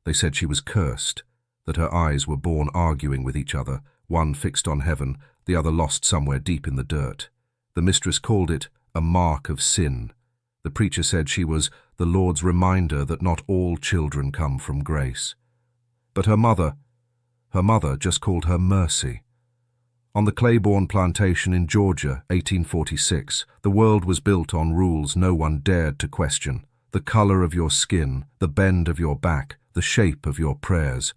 They said she was cursed, that her eyes were born arguing with each other, one fixed on heaven, the other lost somewhere deep in the dirt. The mistress called it a mark of sin. The preacher said she was the Lord's reminder that not all children come from grace. But her mother just called her Mercy. On the Claybourne plantation in Georgia, 1846, the world was built on rules no one dared to question. The color of your skin, the bend of your back, the shape of your prayers.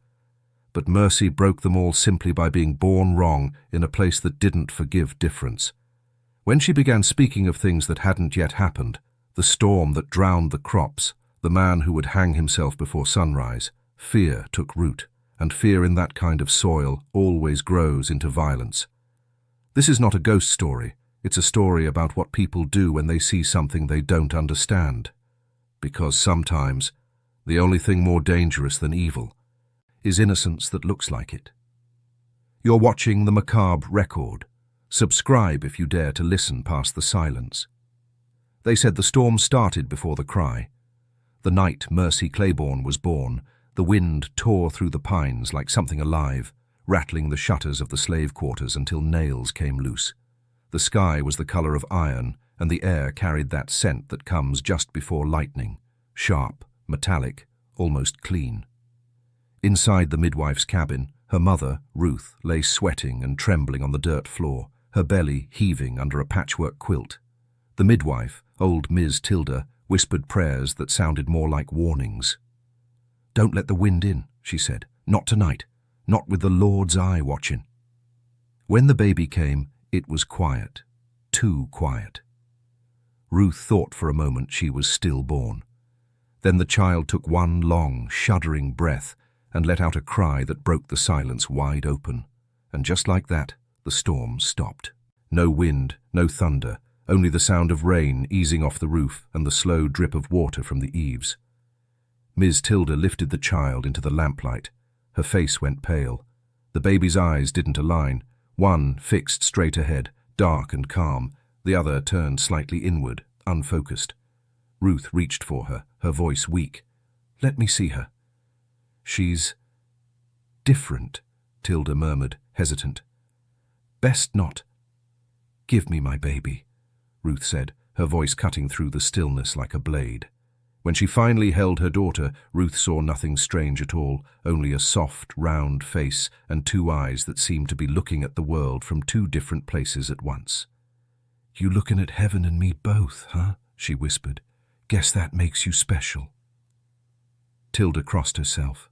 But Mercy broke them all simply by being born wrong in a place that didn't forgive difference. When she began speaking of things that hadn't yet happened, the storm that drowned the crops, the man who would hang himself before sunrise, fear took root, and fear in that kind of soil always grows into violence. This is not a ghost story, it's a story about what people do when they see something they don't understand. Because sometimes, the only thing more dangerous than evil is innocence that looks like it. You're watching The Macabre Record. Subscribe if you dare to listen past the silence. They said the storm started before the cry. The night Mercy Claybourne was born, the wind tore through the pines like something alive, rattling the shutters of the slave quarters until nails came loose. The sky was the color of iron, and the air carried that scent that comes just before lightning, sharp, metallic, almost clean. Inside the midwife's cabin, her mother, Ruth, lay sweating and trembling on the dirt floor, her belly heaving under a patchwork quilt. The midwife, old Ms. Tilda, whispered prayers that sounded more like warnings. "Don't let the wind in," she said. "Not tonight. Not with the Lord's eye watching." When the baby came, it was quiet. Too quiet. Ruth thought for a moment she was stillborn. Then the child took one long, shuddering breath and let out a cry that broke the silence wide open. And just like that, the storm stopped. No wind, no thunder, only the sound of rain easing off the roof and the slow drip of water from the eaves. Ms. Tilda lifted the child into the lamplight. Her face went pale. The baby's eyes didn't align, one fixed straight ahead, dark and calm, the other turned slightly inward, unfocused. Ruth reached for her, her voice weak. "Let me see her." "She's different," Tilda murmured, hesitant. "Best not." "Give me my baby," Ruth said, her voice cutting through the stillness like a blade. When she finally held her daughter, Ruth saw nothing strange at all, only a soft, round face and two eyes that seemed to be looking at the world from two different places at once. "You looking at heaven and me both, huh?" she whispered. "Guess that makes you special." Tilda crossed herself.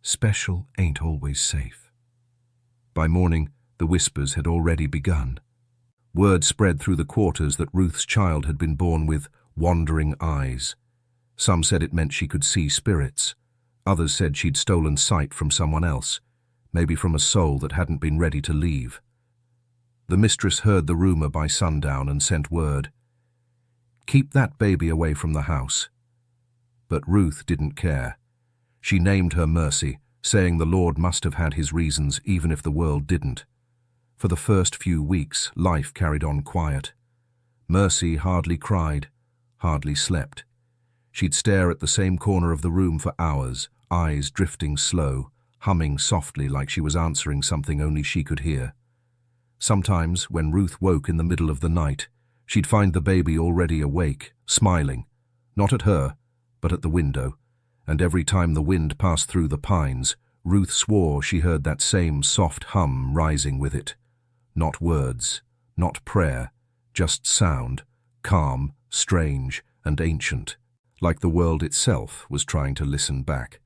Special ain't always safe. By morning, the whispers had already begun. Word spread through the quarters that Ruth's child had been born with wandering eyes. Some said it meant she could see spirits. Others said she'd stolen sight from someone else, maybe from a soul that hadn't been ready to leave. The mistress heard the rumor by sundown and sent word, "Keep that baby away from the house." But Ruth didn't care. She named her Mercy, saying the Lord must have had his reasons even if the world didn't. For the first few weeks, life carried on quiet. Mercy hardly cried, hardly slept. She'd stare at the same corner of the room for hours, eyes drifting slow, humming softly like she was answering something only she could hear. Sometimes, when Ruth woke in the middle of the night, she'd find the baby already awake, smiling, not at her, but at the window, and every time the wind passed through the pines, Ruth swore she heard that same soft hum rising with it. Not words, not prayer, just sound, calm, strange, and ancient, like the world itself was trying to listen back.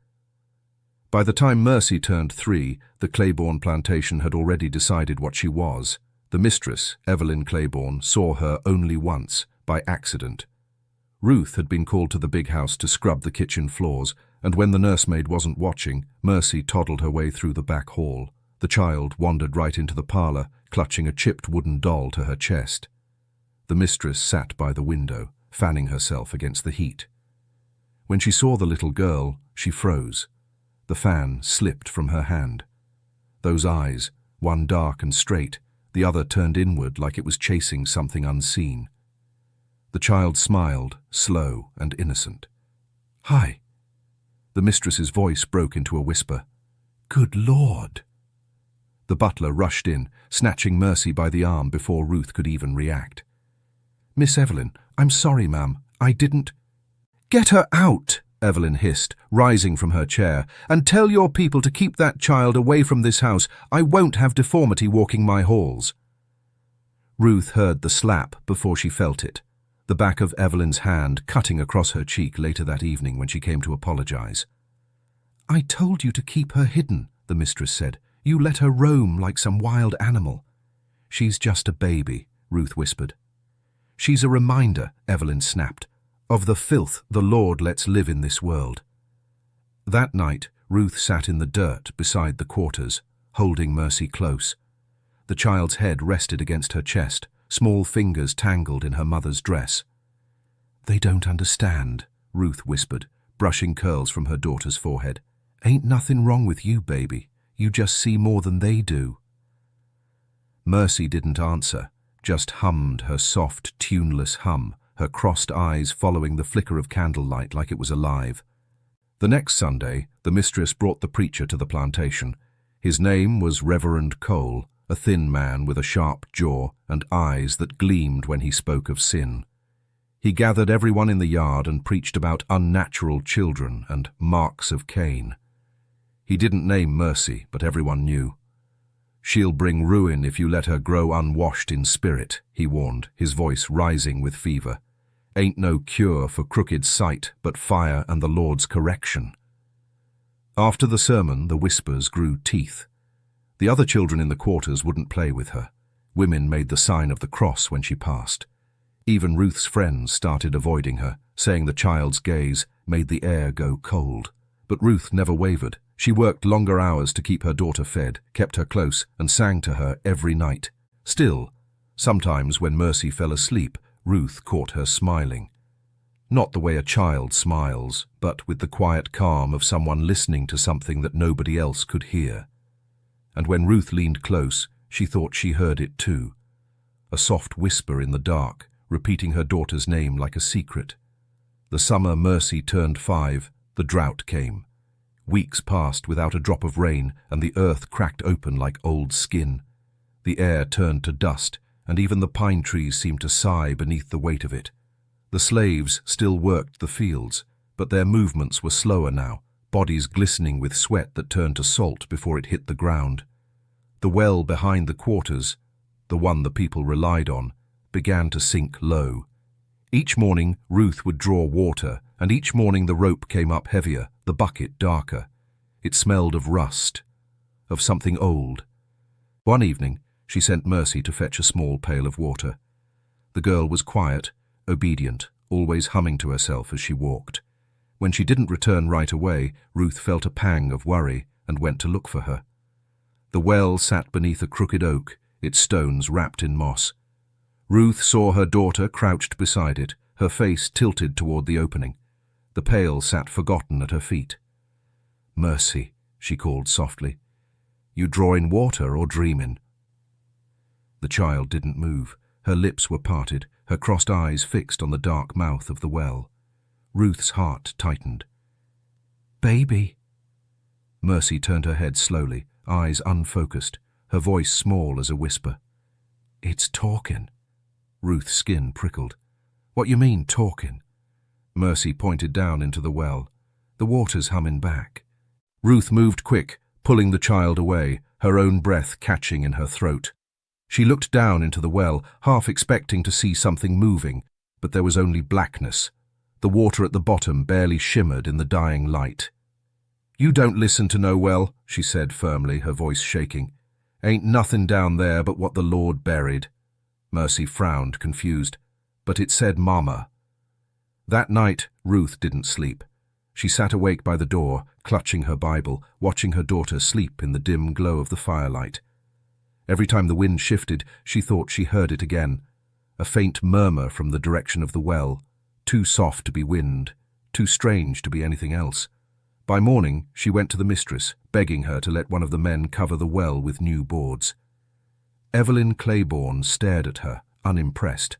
By the time Mercy turned 3, the Claybourne plantation had already decided what she was. The mistress, Evelyn Claybourne, saw her only once, by accident. Ruth had been called to the big house to scrub the kitchen floors, and when the nursemaid wasn't watching, Mercy toddled her way through the back hall. The child wandered right into the parlor, clutching a chipped wooden doll to her chest. The mistress sat by the window, fanning herself against the heat. When she saw the little girl, she froze. The fan slipped from her hand. Those eyes, one dark and straight, the other turned inward like it was chasing something unseen. The child smiled, slow and innocent. "Hi." The mistress's voice broke into a whisper. "Good Lord!" The butler rushed in, snatching Mercy by the arm before Ruth could even react. "Miss Evelyn, I'm sorry, ma'am. I didn't—" "Get her out!" Evelyn hissed, rising from her chair, "and tell your people to keep that child away from this house. I won't have deformity walking my halls." Ruth heard the slap before she felt it, the back of Evelyn's hand cutting across her cheek later that evening when she came to apologize. "I told you to keep her hidden," the mistress said. "You let her roam like some wild animal." "She's just a baby," Ruth whispered. "She's a reminder," Evelyn snapped, "of the filth the Lord lets live in this world." That night, Ruth sat in the dirt beside the quarters, holding Mercy close. The child's head rested against her chest, small fingers tangled in her mother's dress. "They don't understand," Ruth whispered, brushing curls from her daughter's forehead. "Ain't nothing wrong with you, baby. You just see more than they do." Mercy didn't answer, just hummed her soft, tuneless hum, her crossed eyes following the flicker of candlelight like it was alive. The next Sunday, the mistress brought the preacher to the plantation. His name was Reverend Cole, a thin man with a sharp jaw and eyes that gleamed when he spoke of sin. He gathered everyone in the yard and preached about unnatural children and marks of Cain. He didn't name Mercy, but everyone knew. "She'll bring ruin if you let her grow unwashed in spirit," he warned, his voice rising with fever. "Ain't no cure for crooked sight but fire and the Lord's correction." After the sermon, the whispers grew teeth. The other children in the quarters wouldn't play with her. Women made the sign of the cross when she passed. Even Ruth's friends started avoiding her, saying the child's gaze made the air go cold. But Ruth never wavered. She worked longer hours to keep her daughter fed, kept her close, and sang to her every night. Still, sometimes when Mercy fell asleep, Ruth caught her smiling. Not the way a child smiles, but with the quiet calm of someone listening to something that nobody else could hear. And when Ruth leaned close, she thought she heard it too. A soft whisper in the dark, repeating her daughter's name like a secret. The summer Mercy turned 5, the drought came. Weeks passed without a drop of rain, and the earth cracked open like old skin. The air turned to dust, and even the pine trees seemed to sigh beneath the weight of it. The slaves still worked the fields, but their movements were slower now, bodies glistening with sweat that turned to salt before it hit the ground. The well behind the quarters, the one the people relied on, began to sink low. Each morning Ruth would draw water, and each morning the rope came up heavier, the bucket darker. It smelled of rust, of something old. One evening, she sent Mercy to fetch a small pail of water. The girl was quiet, obedient, always humming to herself as she walked. When she didn't return right away, Ruth felt a pang of worry and went to look for her. The well sat beneath a crooked oak, its stones wrapped in moss. Ruth saw her daughter crouched beside it, her face tilted toward the opening. The pail sat forgotten at her feet. "Mercy," she called softly. "You drawing water or dreaming?" The child didn't move. Her lips were parted, her crossed eyes fixed on the dark mouth of the well. Ruth's heart tightened. "Baby." Mercy turned her head slowly, eyes unfocused, her voice small as a whisper. "It's talking." Ruth's skin prickled. "What you mean, talking?" Mercy pointed down into the well. "The water's humming back." Ruth moved quick, pulling the child away, her own breath catching in her throat. She looked down into the well, half expecting to see something moving, but there was only blackness. The water at the bottom barely shimmered in the dying light. "You don't listen to no well," she said firmly, her voice shaking. "Ain't nothing down there but what the Lord buried." Mercy frowned, confused. "But it said Mama." That night, Ruth didn't sleep. She sat awake by the door, clutching her Bible, watching her daughter sleep in the dim glow of the firelight. Every time the wind shifted, she thought she heard it again. A faint murmur from the direction of the well, too soft to be wind, too strange to be anything else. By morning, she went to the mistress, begging her to let one of the men cover the well with new boards. Evelyn Claybourne stared at her, unimpressed.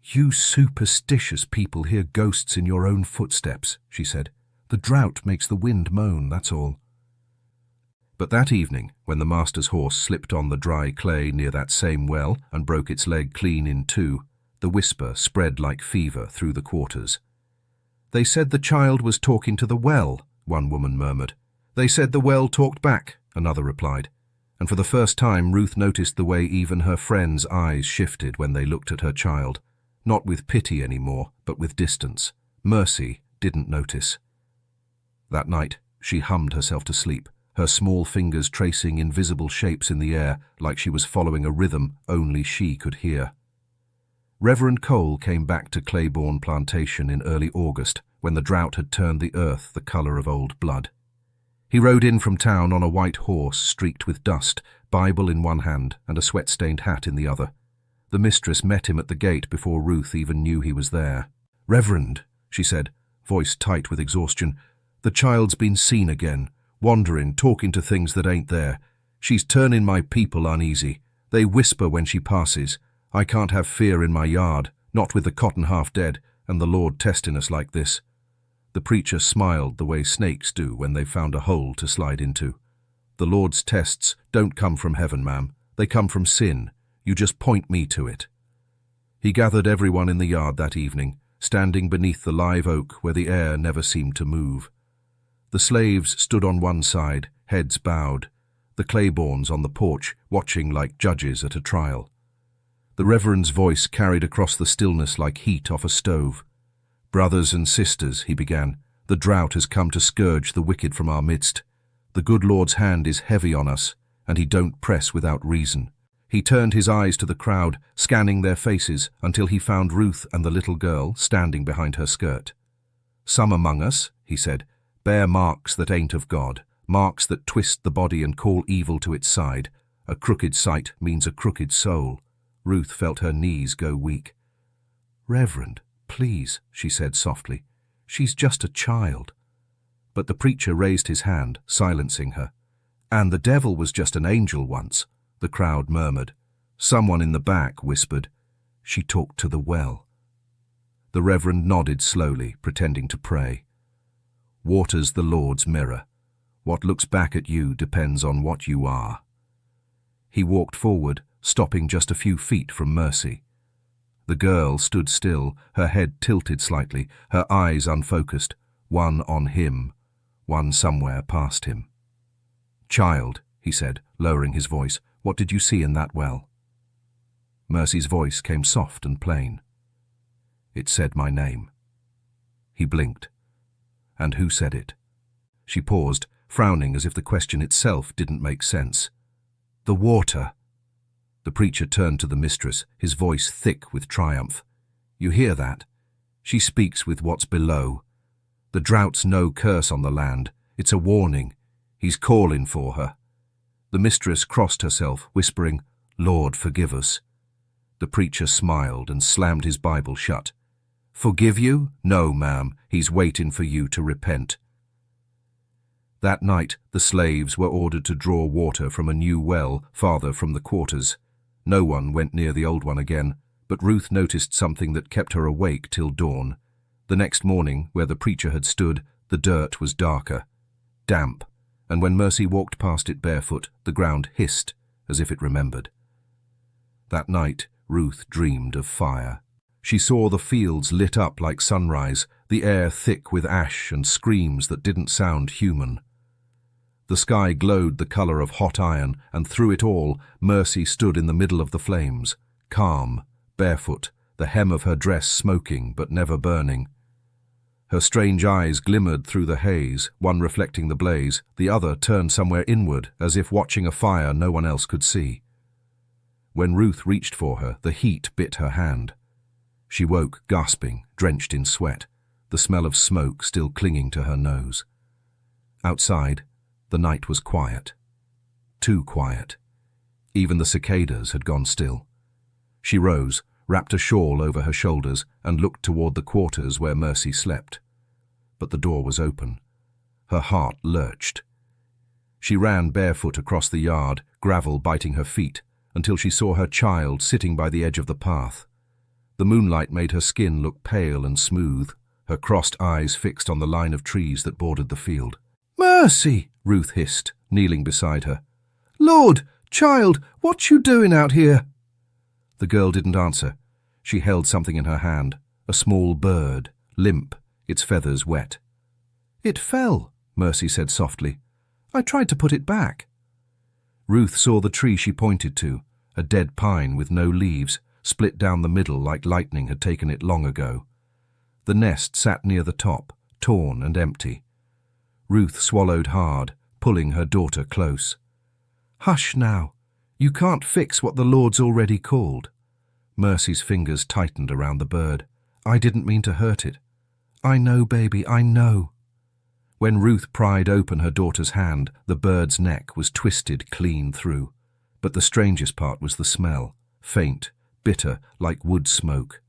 "You superstitious people hear ghosts in your own footsteps," she said. The drought makes the wind moan, that's all." But that evening, when the master's horse slipped on the dry clay near that same well and broke its leg clean in two, the whisper spread like fever through the quarters. "They said the child was talking to the well," one woman murmured. "They said the well talked back," another replied. And for the first time Ruth noticed the way even her friends' eyes shifted when they looked at her child, not with pity anymore, but with distance. Mercy didn't notice. That night, she hummed herself to sleep, her small fingers tracing invisible shapes in the air like she was following a rhythm only she could hear. Reverend Cole came back to Claybourne plantation in early August when the drought had turned the earth the color of old blood. He rode in from town on a white horse streaked with dust, Bible in one hand and a sweat-stained hat in the other. The mistress met him at the gate before Ruth even knew he was there. "Reverend," she said, voice tight with exhaustion, "the child's been seen again, wandering, talking to things that ain't there. She's turning my people uneasy. They whisper when she passes. I can't have fear in my yard, not with the cotton half dead, and the Lord testing us like this." The preacher smiled the way snakes do when they've found a hole to slide into. "The Lord's tests don't come from heaven, ma'am. They come from sin. You just point me to it." He gathered everyone in the yard that evening, standing beneath the live oak where the air never seemed to move. The slaves stood on one side, heads bowed, the Claybournes on the porch, watching like judges at a trial. The Reverend's voice carried across the stillness like heat off a stove. "Brothers and sisters," he began, "the drought has come to scourge the wicked from our midst. The good Lord's hand is heavy on us, and he don't press without reason." He turned his eyes to the crowd, scanning their faces until he found Ruth and the little girl standing behind her skirt. "Some among us," he said, "bear marks that ain't of God, marks that twist the body and call evil to its side. A crooked sight means a crooked soul." Ruth felt her knees go weak. "Reverend, please," she said softly. "She's just a child." But the preacher raised his hand, silencing her. "And the devil was just an angel once," the crowd murmured. Someone in the back whispered, "She talked to the well." The Reverend nodded slowly, pretending to pray. "Water's the Lord's mirror. What looks back at you depends on what you are." He walked forward, stopping just a few feet from Mercy. The girl stood still, her head tilted slightly, her eyes unfocused, one on him, one somewhere past him. "Child," he said, lowering his voice, "what did you see in that well?" Mercy's voice came soft and plain. "It said my name." He blinked. "And who said it?" She paused, frowning as if the question itself didn't make sense. "The water." The preacher turned to the mistress, his voice thick with triumph. "You hear that? She speaks with what's below. The drought's no curse on the land. It's a warning. He's calling for her." The mistress crossed herself, whispering, "Lord, forgive us." The preacher smiled and slammed his Bible shut. "Forgive you? No, ma'am. He's waiting for you to repent." That night, the slaves were ordered to draw water from a new well farther from the quarters. No one went near the old one again, but Ruth noticed something that kept her awake till dawn. The next morning, where the preacher had stood, the dirt was darker, damp, and when Mercy walked past it barefoot, the ground hissed as if it remembered. That night, Ruth dreamed of fire. She saw the fields lit up like sunrise, the air thick with ash and screams that didn't sound human. The sky glowed the color of hot iron, and through it all, Mercy stood in the middle of the flames, calm, barefoot, the hem of her dress smoking but never burning. Her strange eyes glimmered through the haze, one reflecting the blaze, the other turned somewhere inward, as if watching a fire no one else could see. When Ruth reached for her, the heat bit her hand. She woke, gasping, drenched in sweat, the smell of smoke still clinging to her nose. Outside, the night was quiet. Too quiet. Even the cicadas had gone still. She rose, wrapped a shawl over her shoulders, and looked toward the quarters where Mercy slept. But the door was open. Her heart lurched. She ran barefoot across the yard, gravel biting her feet, until she saw her child sitting by the edge of the path. The moonlight made her skin look pale and smooth, her crossed eyes fixed on the line of trees that bordered the field. "Mercy!" Ruth hissed, kneeling beside her. "Lord, child, what you doing out here?" The girl didn't answer. She held something in her hand, a small bird, limp, its feathers wet. "It fell," Mercy said softly. "I tried to put it back." Ruth saw the tree she pointed to, a dead pine with no leaves, split down the middle like lightning had taken it long ago. The nest sat near the top, torn and empty. Ruth swallowed hard, pulling her daughter close. "Hush now. You can't fix what the Lord's already called." Mercy's fingers tightened around the bird. "I didn't mean to hurt it." "I know, baby, I know." When Ruth pried open her daughter's hand, the bird's neck was twisted clean through. But the strangest part was the smell, faint, bitter, like wood smoke.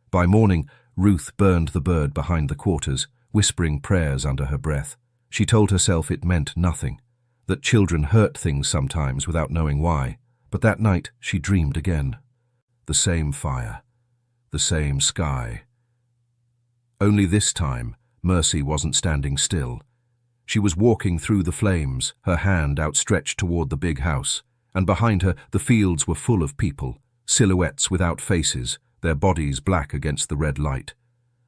By morning, Ruth burned the bird behind the quarters, whispering prayers under her breath. She told herself it meant nothing, that children hurt things sometimes without knowing why. But that night she dreamed again. The same fire, the same sky. Only this time, Mercy wasn't standing still. She was walking through the flames, her hand outstretched toward the big house, and behind her the fields were full of people, silhouettes without faces, their bodies black against the red light.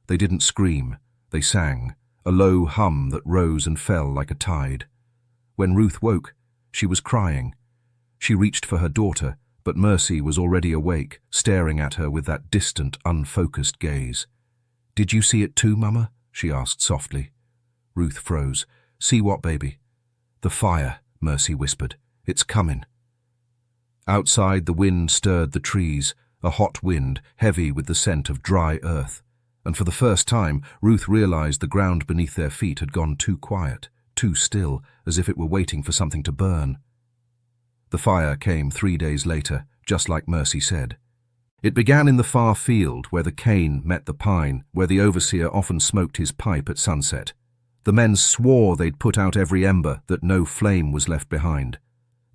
They didn't scream, they sang, a low hum that rose and fell like a tide. When Ruth woke, she was crying. She reached for her daughter, but Mercy was already awake, staring at her with that distant, unfocused gaze. "Did you see it too, Mama?" she asked softly. Ruth froze. "See what, baby?" "The fire," Mercy whispered. "It's coming." Outside, the wind stirred the trees, a hot wind, heavy with the scent of dry earth. And for the first time, Ruth realized the ground beneath their feet had gone too quiet, too still, as if it were waiting for something to burn. The fire came 3 days later, just like Mercy said. It began in the far field where the cane met the pine, where the overseer often smoked his pipe at sunset. The men swore they'd put out every ember, that no flame was left behind.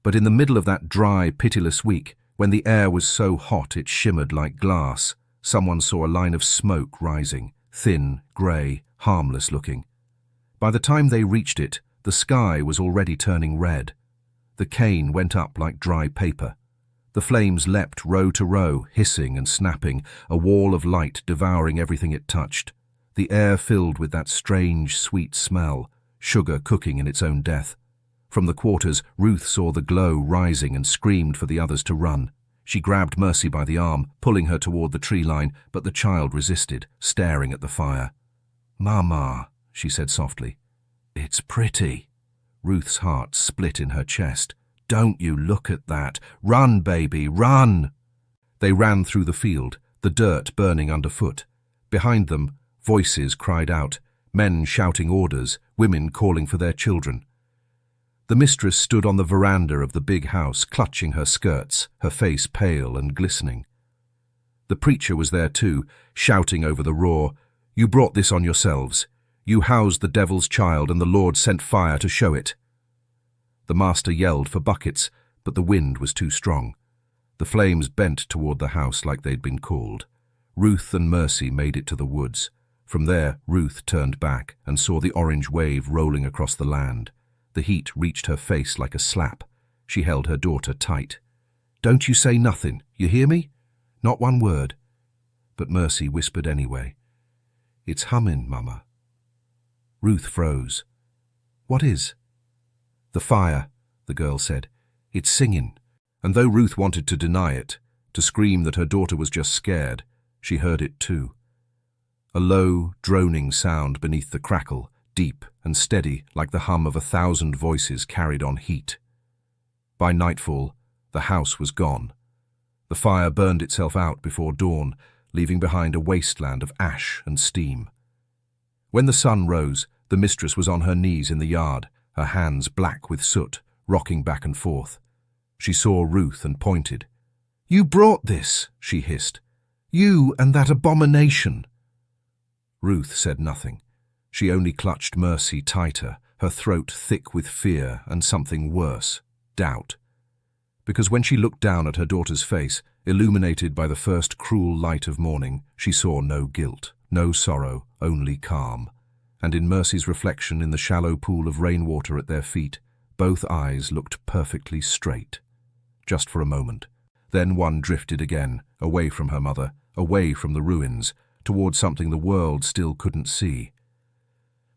But in the middle of that dry, pitiless week, when the air was so hot it shimmered like glass, someone saw a line of smoke rising, thin, grey, harmless looking. By the time they reached it, the sky was already turning red. The cane went up like dry paper. The flames leapt row to row, hissing and snapping, a wall of light devouring everything it touched. The air filled with that strange, sweet smell, sugar cooking in its own death. From the quarters, Ruth saw the glow rising and screamed for the others to run. She grabbed Mercy by the arm, pulling her toward the tree line, but the child resisted, staring at the fire. "Mama," she said softly. "It's pretty." Ruth's heart split in her chest. "Don't you look at that. Run, baby, run!" They ran through the field, the dirt burning underfoot. Behind them, voices cried out, men shouting orders, women calling for their children. The mistress stood on the veranda of the big house, clutching her skirts, her face pale and glistening. The preacher was there too, shouting over the roar, "You brought this on yourselves. You housed the devil's child, and the Lord sent fire to show it." The master yelled for buckets, but the wind was too strong. The flames bent toward the house like they'd been called. Ruth and Mercy made it to the woods. From there, Ruth turned back and saw the orange wave rolling across the land. The heat reached her face like a slap. She held her daughter tight. "Don't you say nothing, you hear me? Not one word." But Mercy whispered anyway. "It's humming, Mama." Ruth froze. "What is?" "The fire," the girl said. "It's singing." And though Ruth wanted to deny it, to scream that her daughter was just scared, she heard it too. A low, droning sound beneath the crackle, deep and steady like the hum of 1,000 voices carried on heat. By nightfall, the house was gone. The fire burned itself out before dawn, leaving behind a wasteland of ash and steam. When the sun rose, the mistress was on her knees in the yard, her hands black with soot, rocking back and forth. She saw Ruth and pointed. "You brought this," she hissed. "You and that abomination." Ruth said nothing. She only clutched Mercy tighter, her throat thick with fear and something worse, doubt. Because when she looked down at her daughter's face, illuminated by the first cruel light of morning, she saw no guilt, no sorrow, only calm. And in Mercy's reflection in the shallow pool of rainwater at their feet, both eyes looked perfectly straight. Just for a moment. Then one drifted again, away from her mother, away from the ruins, towards something the world still couldn't see.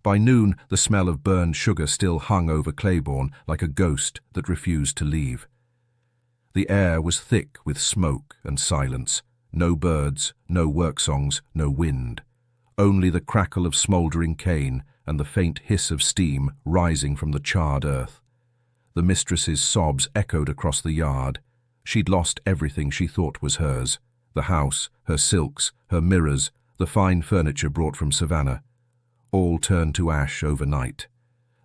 By noon, the smell of burned sugar still hung over Claybourne like a ghost that refused to leave. The air was thick with smoke and silence. No birds, no work songs, no wind. Only the crackle of smouldering cane and the faint hiss of steam rising from the charred earth. The mistress's sobs echoed across the yard. She'd lost everything she thought was hers. The house, her silks, her mirrors, the fine furniture brought from Savannah. All turned to ash overnight.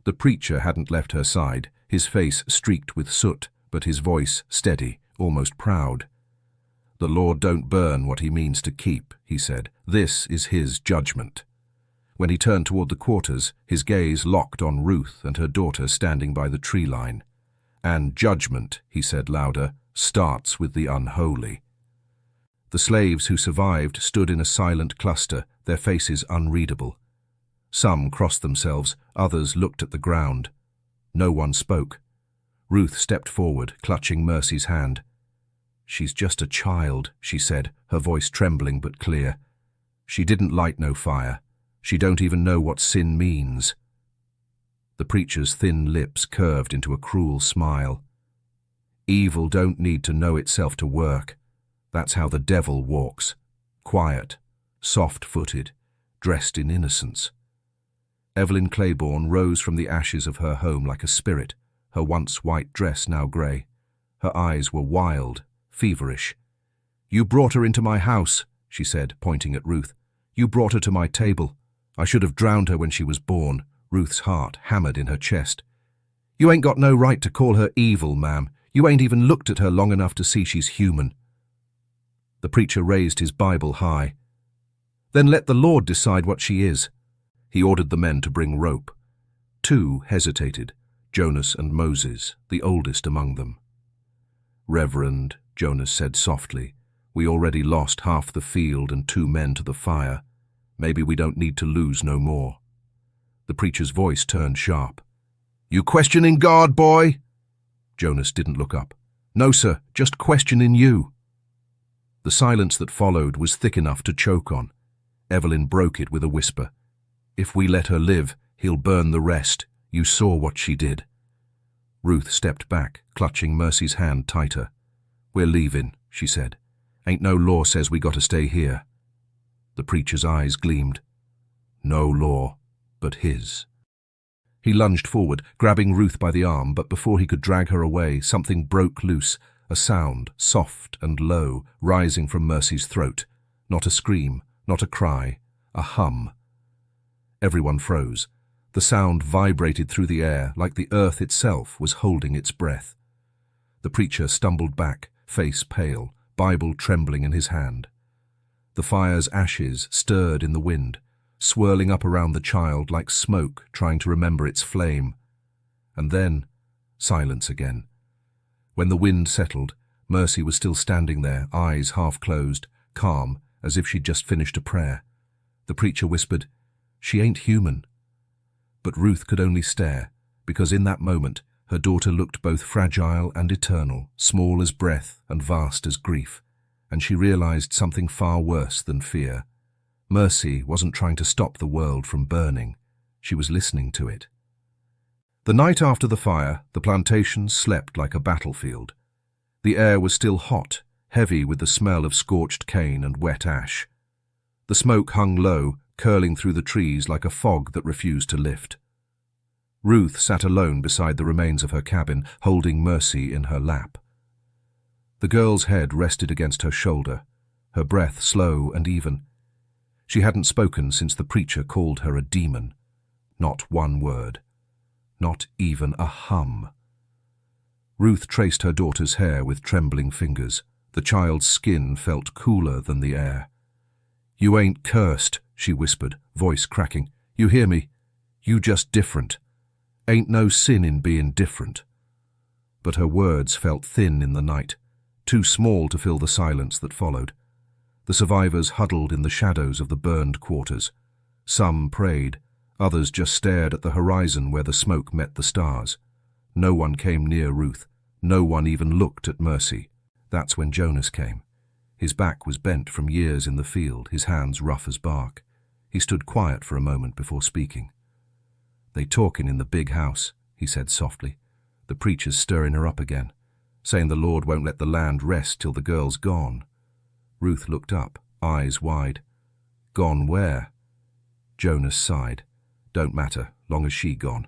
The preacher hadn't left her side, his face streaked with soot, but his voice steady, almost proud. "The Lord don't burn what he means to keep," he said. "This is his judgment." When he turned toward the quarters, his gaze locked on Ruth and her daughter standing by the tree line. "And judgment," he said louder, "starts with the unholy." The slaves who survived stood in a silent cluster, their faces unreadable. Some crossed themselves, others looked at the ground. No one spoke. Ruth stepped forward, clutching Mercy's hand. "She's just a child," she said, her voice trembling but clear. "She didn't light no fire. She don't even know what sin means." The preacher's thin lips curved into a cruel smile. "Evil don't need to know itself to work. That's how the devil walks. Quiet, soft-footed, dressed in innocence." Evelyn Claybourne rose from the ashes of her home like a spirit, her once white dress now grey. Her eyes were wild, feverish. "You brought her into my house," she said, pointing at Ruth. "You brought her to my table. I should have drowned her when she was born." Ruth's heart hammered in her chest. "You ain't got no right to call her evil, ma'am. You ain't even looked at her long enough to see she's human." The preacher raised his Bible high. "Then let the Lord decide what she is." He ordered the men to bring rope. Two hesitated, Jonas and Moses, the oldest among them. "Reverend," Jonas said softly, "we already lost half the field and 2 men to the fire. Maybe we don't need to lose no more." The preacher's voice turned sharp. "You questioning God, boy?" Jonas didn't look up. "No, sir, just questioning you." The silence that followed was thick enough to choke on. Evelyn broke it with a whisper. "If we let her live, he'll burn the rest. You saw what she did." Ruth stepped back, clutching Mercy's hand tighter. "We're leaving," she said. "Ain't no law says we gotta stay here." The preacher's eyes gleamed. "No law, but his." He lunged forward, grabbing Ruth by the arm, but before he could drag her away, something broke loose, a sound, soft and low, rising from Mercy's throat. Not a scream, not a cry, a hum. Everyone froze. The sound vibrated through the air like the earth itself was holding its breath. The preacher stumbled back, face pale, Bible trembling in his hand. The fire's ashes stirred in the wind, swirling up around the child like smoke trying to remember its flame. And then, silence again. When the wind settled, Mercy was still standing there, eyes half closed, calm, as if she'd just finished a prayer. The preacher whispered, "She ain't human." But Ruth could only stare, because in that moment her daughter looked both fragile and eternal, small as breath and vast as grief, and she realized something far worse than fear. Mercy wasn't trying to stop the world from burning. She was listening to it. The night after the fire, the plantation slept like a battlefield. The air was still hot, heavy with the smell of scorched cane and wet ash. The smoke hung low, curling through the trees like a fog that refused to lift. Ruth sat alone beside the remains of her cabin, holding Mercy in her lap. The girl's head rested against her shoulder, her breath slow and even. She hadn't spoken since the preacher called her a demon. Not one word. Not even a hum. Ruth traced her daughter's hair with trembling fingers. The child's skin felt cooler than the air. "You ain't cursed," she whispered, voice cracking. "You hear me? You just different. Ain't no sin in being different." But her words felt thin in the night, too small to fill the silence that followed. The survivors huddled in the shadows of the burned quarters. Some prayed, others just stared at the horizon where the smoke met the stars. No one came near Ruth. No one even looked at Mercy. That's when Jonas came. His back was bent from years in the field, his hands rough as bark. He stood quiet for a moment before speaking. "They talkin' in the big house," he said softly. "The preacher's stirring her up again, saying the Lord won't let the land rest till the girl's gone." Ruth looked up, eyes wide. "Gone where?" Jonas sighed. "Don't matter, long as she gone.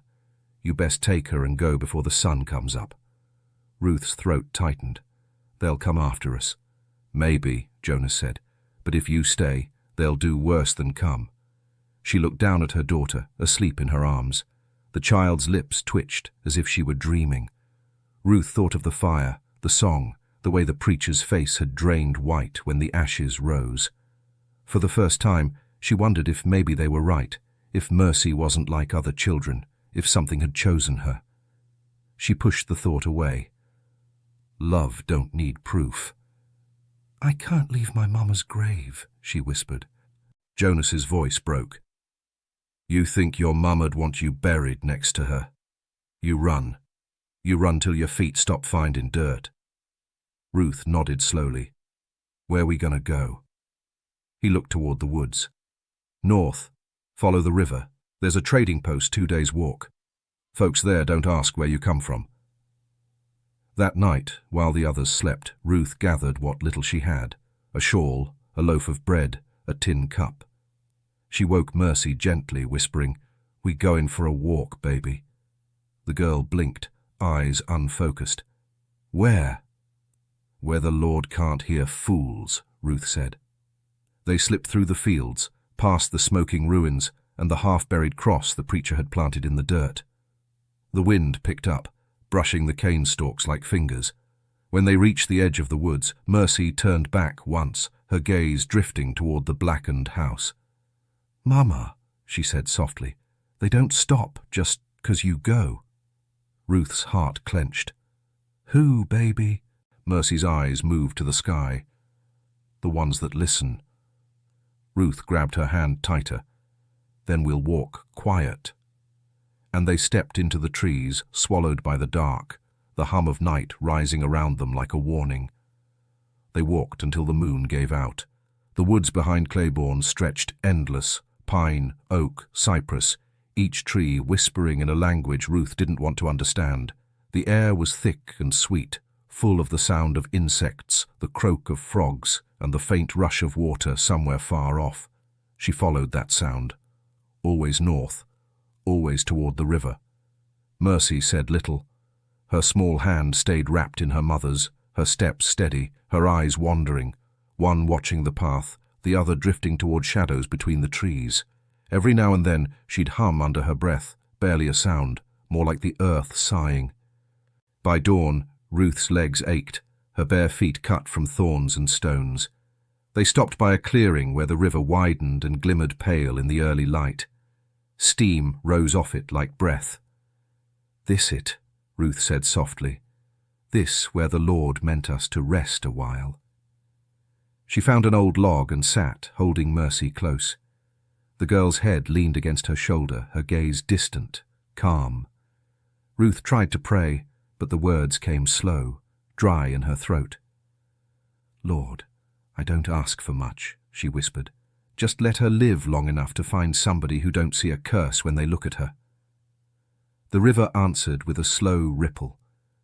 You best take her and go before the sun comes up." Ruth's throat tightened. "They'll come after us." "Maybe," Jonas said, "but if you stay, they'll do worse than come." She looked down at her daughter, asleep in her arms. The child's lips twitched as if she were dreaming. Ruth thought of the fire, the song, the way the preacher's face had drained white when the ashes rose. For the first time, she wondered if maybe they were right, if Mercy wasn't like other children, if something had chosen her. She pushed the thought away. Love don't need proof. "I can't leave my mama's grave," she whispered. Jonas's voice broke. "You think your mum'd want you buried next to her? You run. You run till your feet stop finding dirt." Ruth nodded slowly. "Where we gonna go?" He looked toward the woods. "North. Follow the river. There's a trading post 2 days' walk. Folks there don't ask where you come from." That night, while the others slept, Ruth gathered what little she had, a shawl, a loaf of bread, a tin cup. She woke Mercy gently, whispering, "We goin' for a walk, baby." The girl blinked, eyes unfocused. "Where?" "Where the Lord can't hear fools," Ruth said. They slipped through the fields, past the smoking ruins and the half-buried cross the preacher had planted in the dirt. The wind picked up, brushing the cane stalks like fingers. When they reached the edge of the woods, Mercy turned back once, her gaze drifting toward the blackened house. "Mama," she said softly, "they don't stop just 'cause you go." Ruth's heart clenched. "Who, baby?" Mercy's eyes moved to the sky. "The ones that listen." Ruth grabbed her hand tighter. "Then we'll walk quiet." And they stepped into the trees, swallowed by the dark, the hum of night rising around them like a warning. They walked until the moon gave out. The woods behind Claybourne stretched endless, pine, oak, cypress, each tree whispering in a language Ruth didn't want to understand. The air was thick and sweet, full of the sound of insects, the croak of frogs, and the faint rush of water somewhere far off. She followed that sound. Always north, always toward the river. Mercy said little. Her small hand stayed wrapped in her mother's, her steps steady, her eyes wandering, one watching the path, the other drifting toward shadows between the trees. Every now and then she'd hum under her breath, barely a sound, more like the earth sighing. By dawn, Ruth's legs ached, her bare feet cut from thorns and stones. They stopped by a clearing where the river widened and glimmered pale in the early light. Steam rose off it like breath. "This it," Ruth said softly. "This where the Lord meant us to rest a while." She found an old log and sat, holding Mercy close. The girl's head leaned against her shoulder, her gaze distant, calm. Ruth tried to pray, but the words came slow, dry in her throat. "Lord, I don't ask for much," she whispered. "Just let her live long enough to find somebody who don't see a curse when they look at her." The river answered with a slow ripple.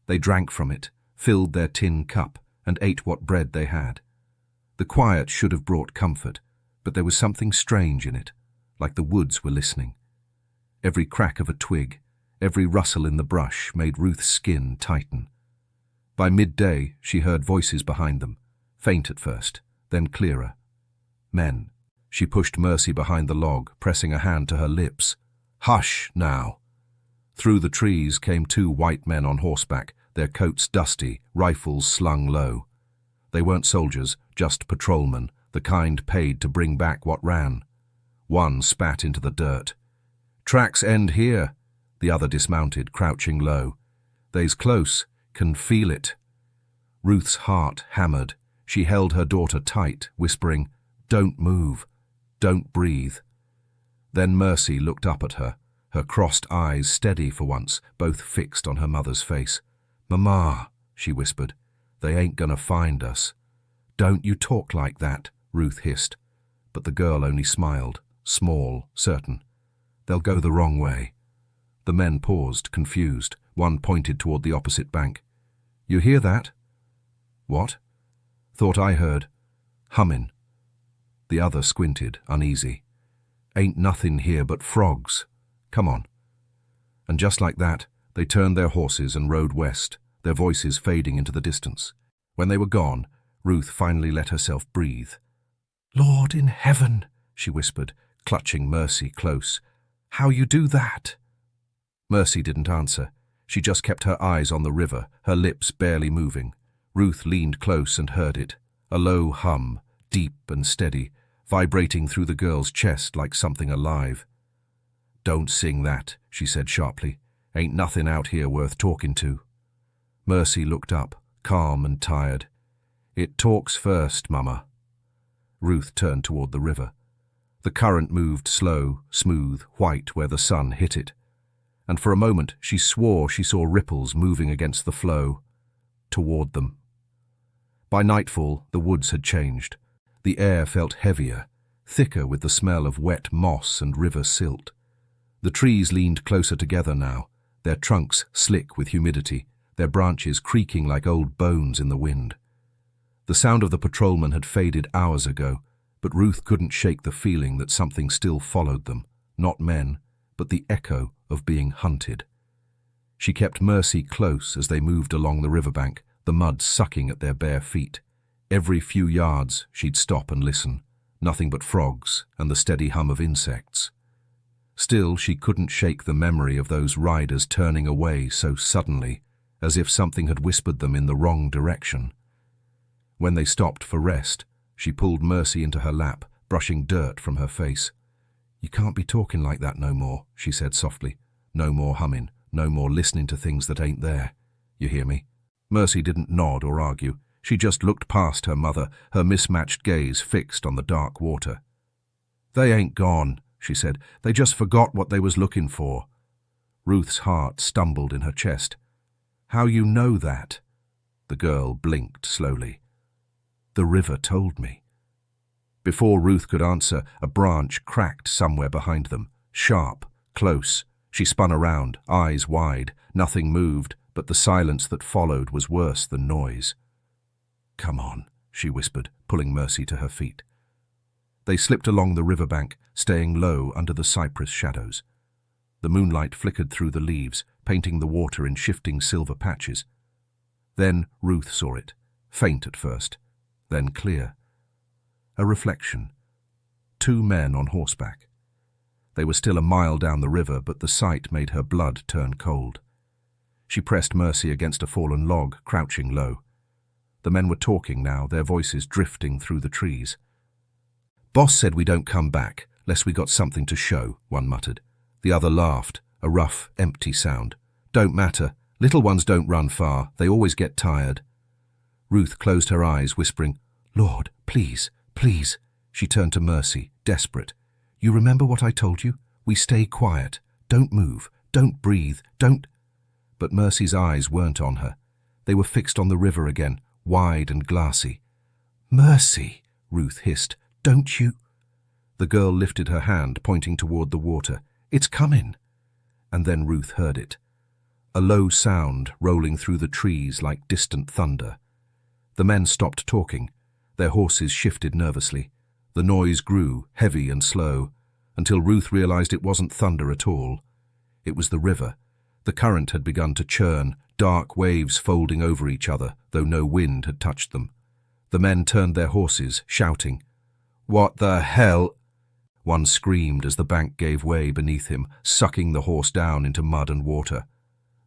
They drank from it, filled their tin cup, and ate what bread they had. The quiet should have brought comfort, but there was something strange in it, like the woods were listening. Every crack of a twig, every rustle in the brush made Ruth's skin tighten. By midday, she heard voices behind them, faint at first, then clearer. Men. She pushed Mercy behind the log, pressing a hand to her lips. "Hush, now!" Through the trees came 2 white men on horseback, their coats dusty, rifles slung low. They weren't soldiers, just patrolmen, the kind paid to bring back what ran. One spat into the dirt. "Tracks end here," the other dismounted, crouching low. "They's close, can feel it." Ruth's heart hammered. She held her daughter tight, whispering, "Don't move. Don't breathe." Then Mercy looked up at her, her crossed eyes steady for once, both fixed on her mother's face. "Mama," she whispered, "they ain't gonna find us." "Don't you talk like that," Ruth hissed. But the girl only smiled, small, certain. "They'll go the wrong way." The men paused, confused. One pointed toward the opposite bank. "You hear that?" "What?" "Thought I heard. Hummin'." The other squinted, uneasy. "Ain't nothing here but frogs. Come on." And just like that, they turned their horses and rode west, their voices fading into the distance. When they were gone, Ruth finally let herself breathe. "Lord in heaven," she whispered, clutching Mercy close. "How you do that?" Mercy didn't answer. She just kept her eyes on the river, her lips barely moving. Ruth leaned close and heard it, a low hum, deep and steady, vibrating through the girl's chest like something alive. "Don't sing that," she said sharply. "Ain't nothing out here worth talking to." Mercy looked up, calm and tired. "It talks first, Mama." Ruth turned toward the river. The current moved slow, smooth, white where the sun hit it. And for a moment she swore she saw ripples moving against the flow, toward them. By nightfall, the woods had changed. The air felt heavier, thicker with the smell of wet moss and river silt. The trees leaned closer together now, their trunks slick with humidity, their branches creaking like old bones in the wind. The sound of the patrolman had faded hours ago, but Ruth couldn't shake the feeling that something still followed them, not men, but the echo of being hunted. She kept Mercy close as they moved along the riverbank, the mud sucking at their bare feet. Every few yards she'd stop and listen, nothing but frogs and the steady hum of insects. Still, she couldn't shake the memory of those riders turning away so suddenly, as if something had whispered them in the wrong direction. When they stopped for rest, she pulled Mercy into her lap, brushing dirt from her face. "You can't be talking like that no more," she said softly. "No more humming, no more listening to things that ain't there. You hear me?" Mercy didn't nod or argue. She just looked past her mother, her mismatched gaze fixed on the dark water. "They ain't gone," she said. "They just forgot what they was looking for." Ruth's heart stumbled in her chest. "How you know that?" The girl blinked slowly. "The river told me." Before Ruth could answer, a branch cracked somewhere behind them, sharp, close. She spun around, eyes wide. Nothing moved, but the silence that followed was worse than noise. "Come on," she whispered, pulling Mercy to her feet. They slipped along the riverbank, staying low under the cypress shadows. The moonlight flickered through the leaves, painting the water in shifting silver patches. Then Ruth saw it, faint at first, then clear. A reflection. 2 men on horseback. They were still a mile down the river, but the sight made her blood turn cold. She pressed Mercy against a fallen log, crouching low. The men were talking now, their voices drifting through the trees. "Boss said we don't come back, lest we got something to show," one muttered. The other laughed, a rough, empty sound. "Don't matter. Little ones don't run far. They always get tired." Ruth closed her eyes, whispering, "Lord, please, please." She turned to Mercy, desperate. "You remember what I told you? We stay quiet. Don't move. Don't breathe. Don't—" But Mercy's eyes weren't on her. They were fixed on the river again, wide and glassy. "Mercy," Ruth hissed, "don't you—" The girl lifted her hand, pointing toward the water. "It's coming." And then Ruth heard it. A low sound rolling through the trees like distant thunder. The men stopped talking. Their horses shifted nervously. The noise grew, heavy and slow, until Ruth realized it wasn't thunder at all. It was the river. The current had begun to churn, dark waves folding over each other, though no wind had touched them. The men turned their horses, shouting. "What the hell?" One screamed as the bank gave way beneath him, sucking the horse down into mud and water.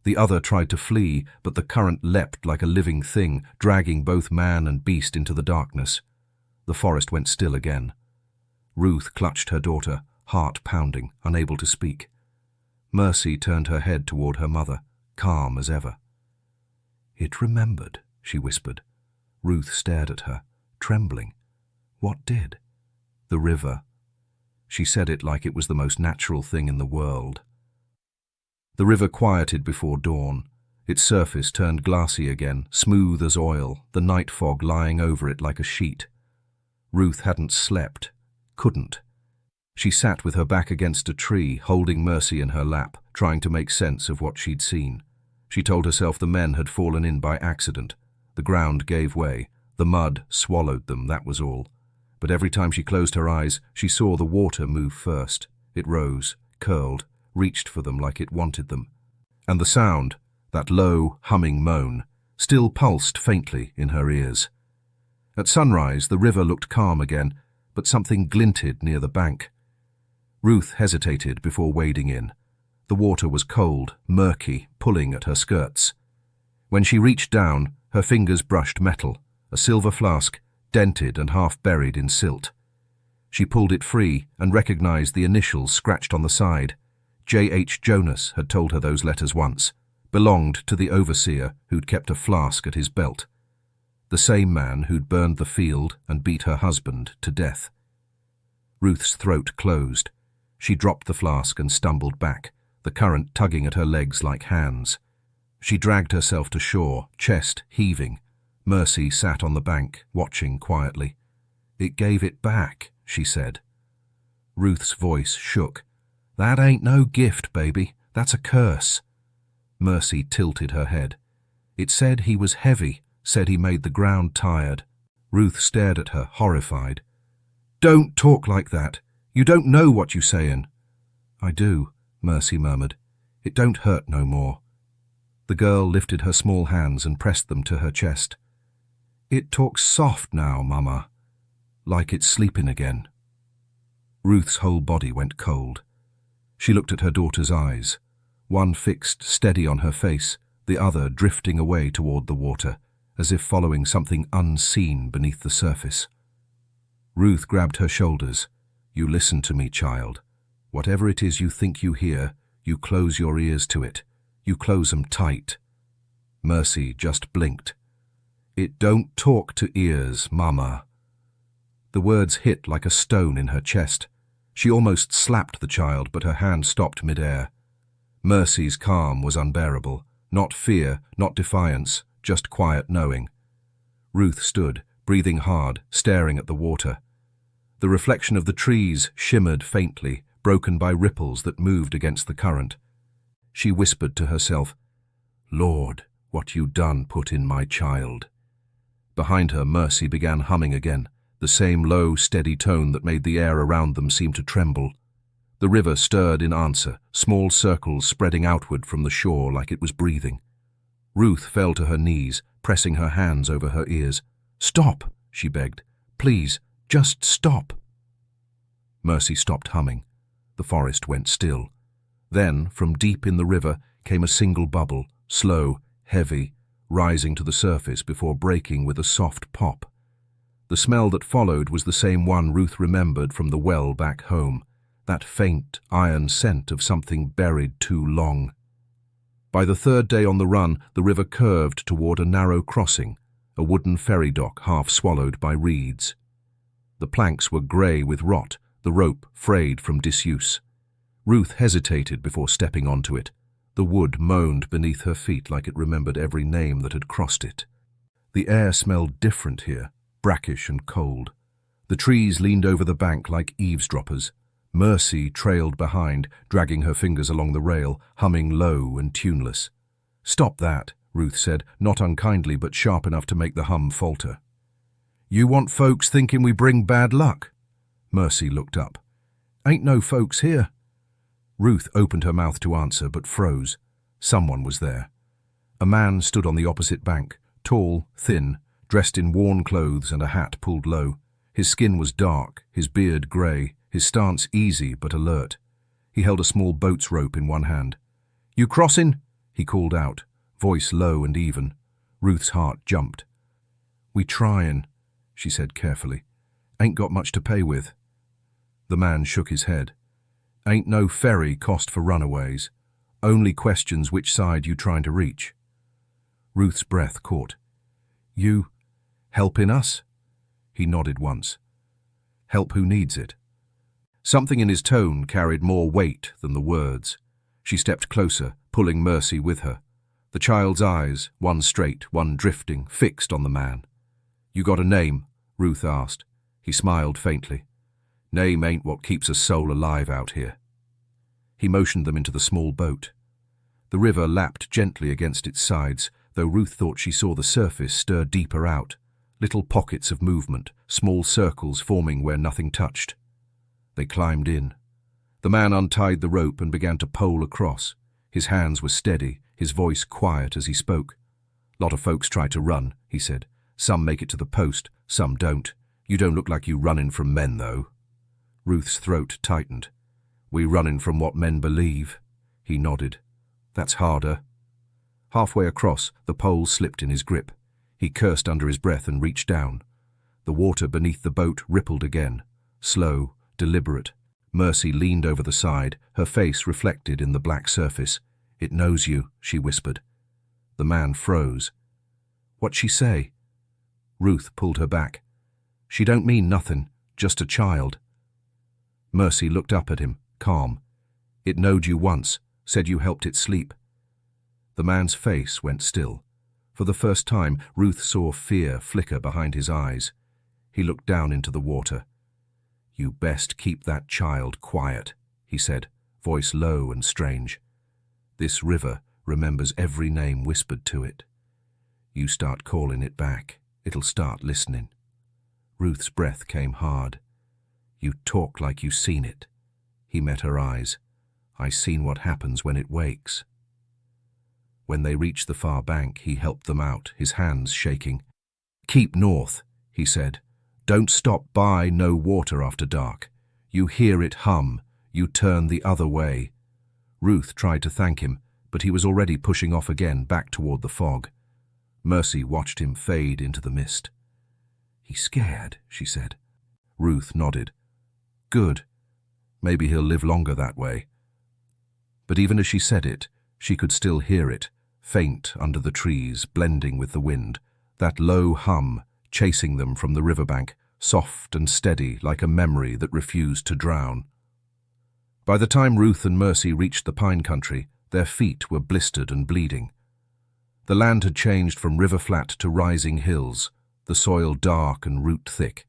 The other tried to flee, but the current leapt like a living thing, dragging both man and beast into the darkness. The forest went still again. Ruth clutched her daughter, heart pounding, unable to speak. Mercy turned her head toward her mother, calm as ever. "It remembered," she whispered. Ruth stared at her, trembling. What did? The river. She said it like it was the most natural thing in the world. The river quieted before dawn. Its surface turned glassy again, smooth as oil, the night fog lying over it like a sheet. Ruth hadn't slept. Couldn't. She sat with her back against a tree, holding Mercy in her lap, trying to make sense of what she'd seen. She told herself the men had fallen in by accident. The ground gave way. The mud swallowed them, that was all. But every time she closed her eyes, she saw the water move first. It rose, curled, reached for them like it wanted them. And the sound, that low, humming moan, still pulsed faintly in her ears. At sunrise, the river looked calm again, but something glinted near the bank. Ruth hesitated before wading in. The water was cold, murky, pulling at her skirts. When she reached down, her fingers brushed metal, a silver flask, dented and half buried in silt. She pulled it free and recognized the initials scratched on the side. J.H. Jonas had told her those letters once, belonged to the overseer who'd kept a flask at his belt. The same man who'd burned the field and beat her husband to death. Ruth's throat closed. She dropped the flask and stumbled back, the current tugging at her legs like hands. She dragged herself to shore, chest heaving. Mercy sat on the bank, watching quietly. "It gave it back," she said. Ruth's voice shook. "That ain't no gift, baby. That's a curse." Mercy tilted her head. "It said he was heavy, said he made the ground tired." Ruth stared at her, horrified. "Don't talk like that. You don't know what you sayin'." "I do," Mercy murmured. "It don't hurt no more." The girl lifted her small hands and pressed them to her chest. "It talks soft now, Mama, like it's sleeping again." Ruth's whole body went cold. She looked at her daughter's eyes, one fixed steady on her face, the other drifting away toward the water, as if following something unseen beneath the surface. Ruth grabbed her shoulders. "You listen to me, child. Whatever it is you think you hear, you close your ears to it. You close 'em tight." Mercy just blinked. "It don't talk to ears, Mama." The words hit like a stone in her chest. She almost slapped the child, but her hand stopped mid-air. Mercy's calm was unbearable. Not fear, not defiance, just quiet knowing. Ruth stood, breathing hard, staring at the water. The reflection of the trees shimmered faintly, broken by ripples that moved against the current. She whispered to herself, "Lord, what you done put in my child." Behind her, Mercy began humming again, the same low, steady tone that made the air around them seem to tremble. The river stirred in answer, small circles spreading outward from the shore like it was breathing. Ruth fell to her knees, pressing her hands over her ears. "Stop," she begged. "Please, just stop." Mercy stopped humming. The forest went still. Then, from deep in the river, came a single bubble, slow, heavy, rising to the surface before breaking with a soft pop. The smell that followed was the same one Ruth remembered from the well back home, that faint, iron scent of something buried too long. By the third day on the run, the river curved toward a narrow crossing, a wooden ferry dock half swallowed by reeds. The planks were grey with rot, the rope frayed from disuse. Ruth hesitated before stepping onto it. The wood moaned beneath her feet like it remembered every name that had crossed it. The air smelled different here, brackish and cold. The trees leaned over the bank like eavesdroppers. Mercy trailed behind, dragging her fingers along the rail, humming low and tuneless. "Stop that," Ruth said, not unkindly but sharp enough to make the hum falter. "You want folks thinking we bring bad luck?" Mercy looked up. "Ain't no folks here." Ruth opened her mouth to answer, but froze. Someone was there. A man stood on the opposite bank, tall, thin, dressed in worn clothes and a hat pulled low. His skin was dark, his beard grey, his stance easy but alert. He held a small boat's rope in one hand. "You crossin'?" he called out, voice low and even. Ruth's heart jumped. "We tryin'," she said carefully. "Ain't got much to pay with." The man shook his head. "Ain't no ferry cost for runaways. Only questions which side you trying to reach." Ruth's breath caught. "You helping us?" He nodded once. Help who needs it? Something in his tone carried more weight than the words. She stepped closer, pulling Mercy with her. The child's eyes, one straight, one drifting, fixed on the man. You got a name? Ruth asked. He smiled faintly. Name ain't what keeps a soul alive out here. He motioned them into the small boat. The river lapped gently against its sides, though Ruth thought she saw the surface stir deeper out, little pockets of movement, small circles forming where nothing touched. They climbed in. The man untied the rope and began to pole across. His hands were steady, his voice quiet as he spoke. Lot of folks try to run, he said. Some make it to the post, some don't. You don't look like you running from men, though. Ruth's throat tightened. We running from what men believe. He nodded. That's harder. Halfway across, the pole slipped in his grip. He cursed under his breath and reached down. The water beneath the boat rippled again. Slow, deliberate. Mercy leaned over the side, her face reflected in the black surface. It knows you, she whispered. The man froze. What'd she say? Ruth pulled her back. She don't mean nothing, just a child. Mercy looked up at him, calm. It knowed you once, said you helped it sleep. The man's face went still. For the first time, Ruth saw fear flicker behind his eyes. He looked down into the water. You best keep that child quiet, he said, voice low and strange. This river remembers every name whispered to it. You start calling it back, it'll start listening. Ruth's breath came hard. You talk like you seen it. He met her eyes. I seen what happens when it wakes. When they reached the far bank, he helped them out, his hands shaking. Keep north, he said. Don't stop by no water after dark. You hear it hum, you turn the other way. Ruth tried to thank him, but he was already pushing off again back toward the fog. Mercy watched him fade into the mist. He's scared, she said. Ruth nodded. Good. Maybe he'll live longer that way. But even as she said it, she could still hear it, faint under the trees, blending with the wind, that low hum chasing them from the riverbank, soft and steady like a memory that refused to drown. By the time Ruth and Mercy reached the pine country, their feet were blistered and bleeding. The land had changed from river flat to rising hills, the soil dark and root thick.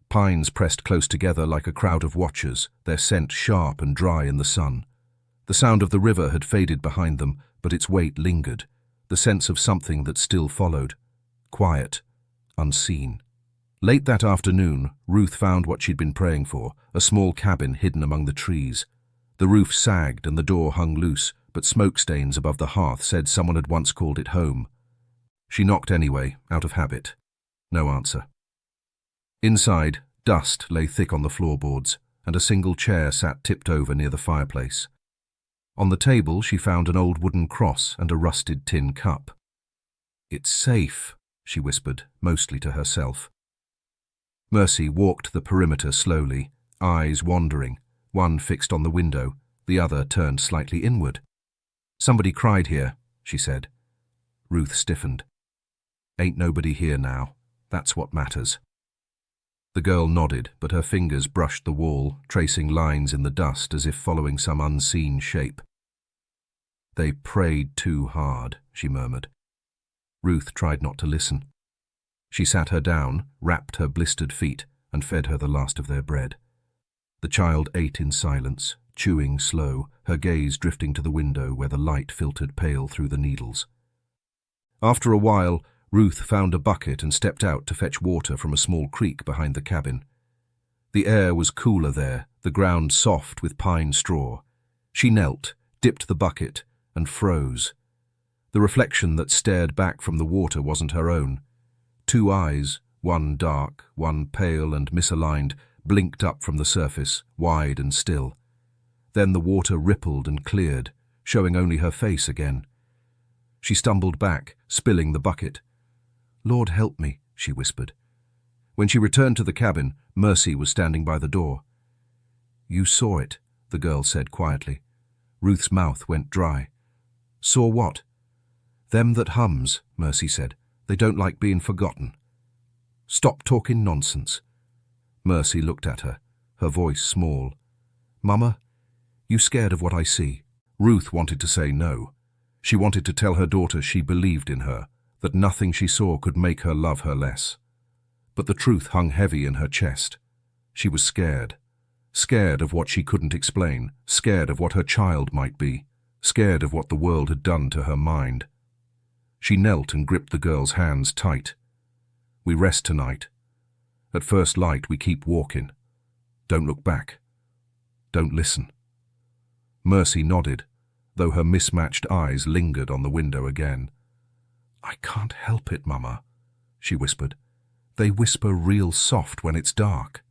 Pines pressed close together like a crowd of watchers, their scent sharp and dry in the sun. The sound of the river had faded behind them, but its weight lingered, the sense of something that still followed. Quiet, unseen. Late that afternoon, Ruth found what she'd been praying for, a small cabin hidden among the trees. The roof sagged and the door hung loose, but smoke stains above the hearth said someone had once called it home. She knocked anyway, out of habit. No answer. Inside, dust lay thick on the floorboards, and a single chair sat tipped over near the fireplace. On the table she found an old wooden cross and a rusted tin cup. It's safe, she whispered, mostly to herself. Mercy walked the perimeter slowly, eyes wandering, one fixed on the window, the other turned slightly inward. Somebody cried here, she said. Ruth stiffened. Ain't nobody here now. That's what matters. The girl nodded, but her fingers brushed the wall, tracing lines in the dust as if following some unseen shape. They prayed too hard, she murmured. Ruth tried not to listen. She sat her down, wrapped her blistered feet, and fed her the last of their bread. The child ate in silence, chewing slow, her gaze drifting to the window where the light filtered pale through the needles. After a while, Ruth found a bucket and stepped out to fetch water from a small creek behind the cabin. The air was cooler there, the ground soft with pine straw. She knelt, dipped the bucket, and froze. The reflection that stared back from the water wasn't her own. Two eyes, one dark, one pale and misaligned, blinked up from the surface, wide and still. Then the water rippled and cleared, showing only her face again. She stumbled back, spilling the bucket. Lord help me, she whispered. When she returned to the cabin, Mercy was standing by the door. You saw it, the girl said quietly. Ruth's mouth went dry. Saw what? Them that hums, Mercy said. They don't like being forgotten. Stop talking nonsense." Mercy looked at her, her voice small. "Mama, you scared of what I see?" Ruth wanted to say no. She wanted to tell her daughter she believed in her, that nothing she saw could make her love her less. But the truth hung heavy in her chest. She was scared. Scared of what she couldn't explain, scared of what her child might be, scared of what the world had done to her mind. She knelt and gripped the girl's hands tight. "We rest tonight. At first light we keep walking. Don't look back. Don't listen." Mercy nodded, though her mismatched eyes lingered on the window again. "I can't help it, Mama," she whispered. "They whisper real soft when it's dark."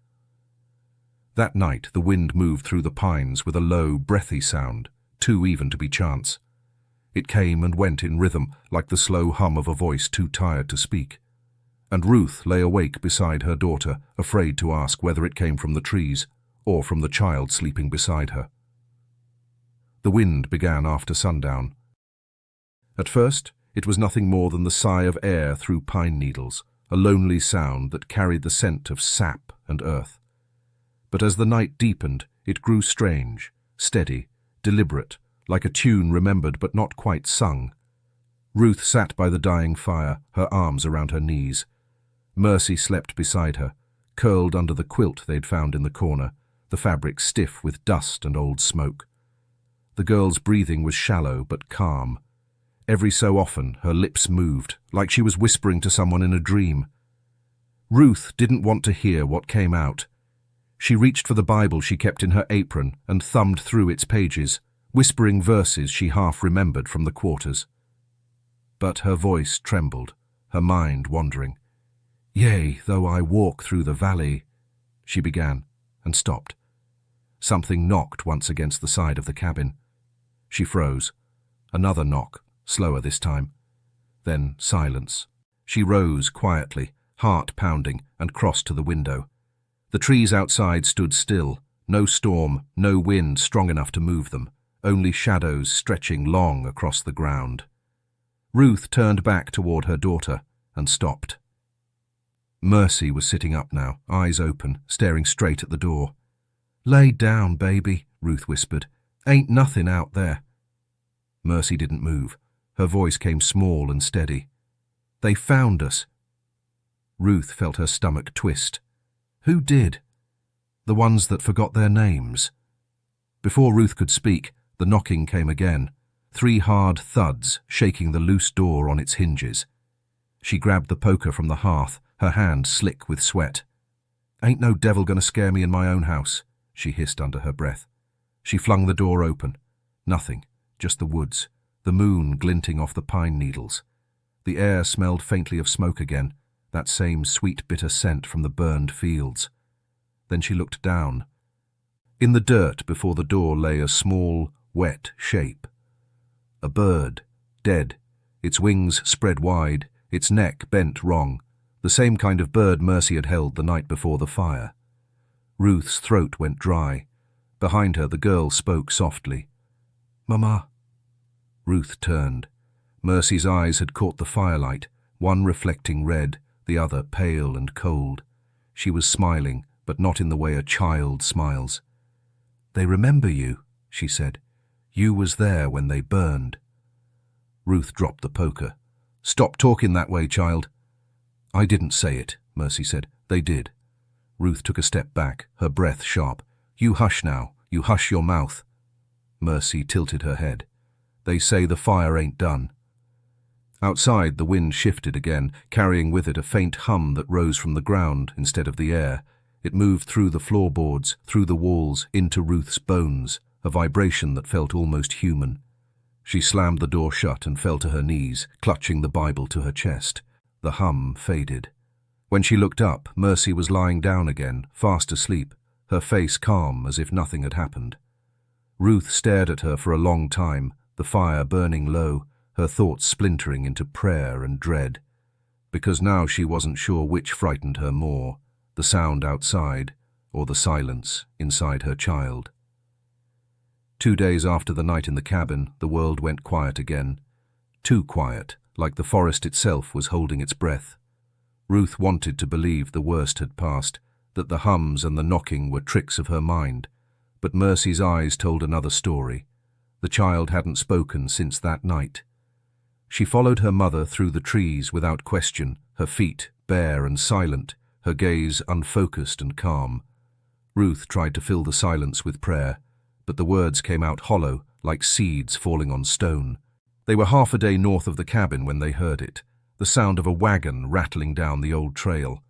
That night the wind moved through the pines with a low, breathy sound, too even to be chance. It came and went in rhythm, like the slow hum of a voice too tired to speak. And Ruth lay awake beside her daughter, afraid to ask whether it came from the trees or from the child sleeping beside her. The wind began after sundown. At first, it was nothing more than the sigh of air through pine needles, a lonely sound that carried the scent of sap and earth. But as the night deepened, it grew strange, steady, deliberate, like a tune remembered but not quite sung. Ruth sat by the dying fire, her arms around her knees. Mercy slept beside her, curled under the quilt they'd found in the corner, the fabric stiff with dust and old smoke. The girl's breathing was shallow but calm. Every so often her lips moved, like she was whispering to someone in a dream. Ruth didn't want to hear what came out. She reached for the Bible she kept in her apron and thumbed through its pages, whispering verses she half remembered from the quarters. But her voice trembled, her mind wandering. "Yea, though I walk through the valley," she began, and stopped. Something knocked once against the side of the cabin. She froze. Another knock, slower this time. Then silence. She rose quietly, heart pounding, and crossed to the window. The trees outside stood still, no storm, no wind strong enough to move them, only shadows stretching long across the ground. Ruth turned back toward her daughter and stopped. Mercy was sitting up now, eyes open, staring straight at the door. "Lay down, baby," Ruth whispered. "Ain't nothing out there." Mercy didn't move. Her voice came small and steady. "They found us." Ruth felt her stomach twist. Who did? The ones that forgot their names. Before Ruth could speak, the knocking came again, 3 hard thuds shaking the loose door on its hinges. She grabbed the poker from the hearth, her hand slick with sweat. "Ain't no devil gonna scare me in my own house," she hissed under her breath. She flung the door open. Nothing, just the woods, the moon glinting off the pine needles. The air smelled faintly of smoke again, that same sweet bitter scent from the burned fields. Then she looked down. In the dirt before the door lay a small, wet shape. A bird, dead, its wings spread wide, its neck bent wrong, the same kind of bird Mercy had held the night before the fire. Ruth's throat went dry. Behind her the girl spoke softly. "Mama." Ruth turned. Mercy's eyes had caught the firelight, one reflecting red, the other pale and cold. She was smiling, but not in the way a child smiles. "They remember you," she said. "You was there when they burned." Ruth dropped the poker. "Stop talking that way, child." "I didn't say it," Mercy said. "They did." Ruth took a step back, her breath sharp. "You hush now. You hush your mouth." Mercy tilted her head. "They say the fire ain't done." Outside, the wind shifted again, carrying with it a faint hum that rose from the ground instead of the air. It moved through the floorboards, through the walls, into Ruth's bones, a vibration that felt almost human. She slammed the door shut and fell to her knees, clutching the Bible to her chest. The hum faded. When she looked up, Mercy was lying down again, fast asleep, her face calm as if nothing had happened. Ruth stared at her for a long time, the fire burning low, her thoughts splintering into prayer and dread. Because now she wasn't sure which frightened her more, the sound outside or the silence inside her child. 2 days after the night in the cabin, the world went quiet again. Too quiet, like the forest itself was holding its breath. Ruth wanted to believe the worst had passed, that the hums and the knocking were tricks of her mind. But Mercy's eyes told another story. The child hadn't spoken since that night. She followed her mother through the trees without question, her feet bare and silent, her gaze unfocused and calm. Ruth tried to fill the silence with prayer, but the words came out hollow, like seeds falling on stone. They were half a day north of the cabin when they heard it, the sound of a wagon rattling down the old trail.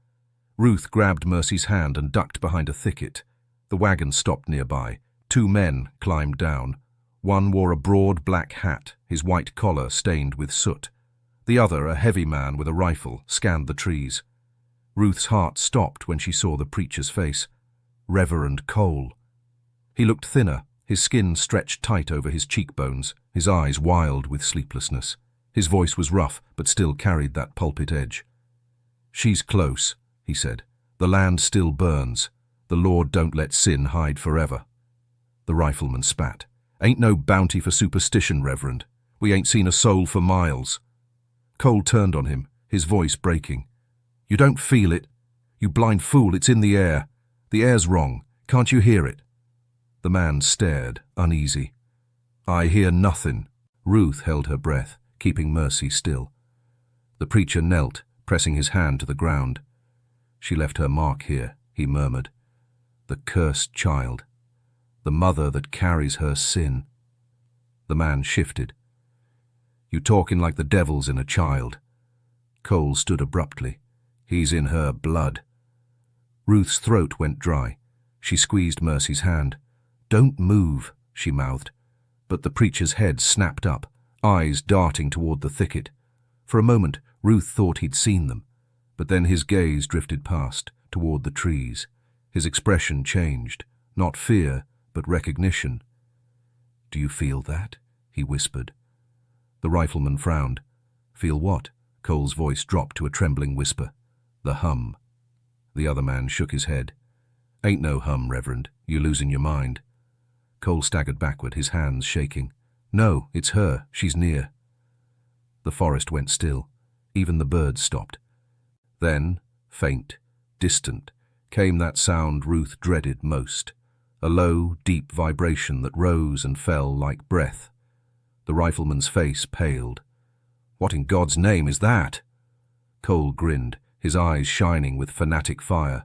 Ruth grabbed Mercy's hand and ducked behind a thicket. The wagon stopped nearby. 2 men climbed down. One wore a broad black hat, his white collar stained with soot. The other, a heavy man with a rifle, scanned the trees. Ruth's heart stopped when she saw the preacher's face. Reverend Cole. He looked thinner, his skin stretched tight over his cheekbones, his eyes wild with sleeplessness. His voice was rough, but still carried that pulpit edge. "She's close," he said. "The land still burns. The Lord don't let sin hide forever." The rifleman spat. "Ain't no bounty for superstition, Reverend. We ain't seen a soul for miles." Cole turned on him, his voice breaking. "You don't feel it. You blind fool, it's in the air. The air's wrong. Can't you hear it?" The man stared, uneasy. "I hear nothing." Ruth held her breath, keeping Mercy still. The preacher knelt, pressing his hand to the ground. "She left her mark here," he murmured. "The cursed child. The mother that carries her sin." The man shifted. "You talking like the devil's in a child." Cole stood abruptly. "He's in her blood." Ruth's throat went dry. She squeezed Mercy's hand. "Don't move," she mouthed. But the preacher's head snapped up, eyes darting toward the thicket. For a moment, Ruth thought he'd seen them, but then his gaze drifted past, toward the trees. His expression changed, not fear, but recognition. "Do you feel that?" he whispered. The rifleman frowned. "Feel what?" Cole's voice dropped to a trembling whisper. "The hum." The other man shook his head. "Ain't no hum, Reverend. You're losing your mind." Cole staggered backward, his hands shaking. "No, it's her. She's near." The forest went still. Even the birds stopped. Then, faint, distant, came that sound Ruth dreaded most, a low, deep vibration that rose and fell like breath. The rifleman's face paled. "What in God's name is that?" Cole grinned, his eyes shining with fanatic fire.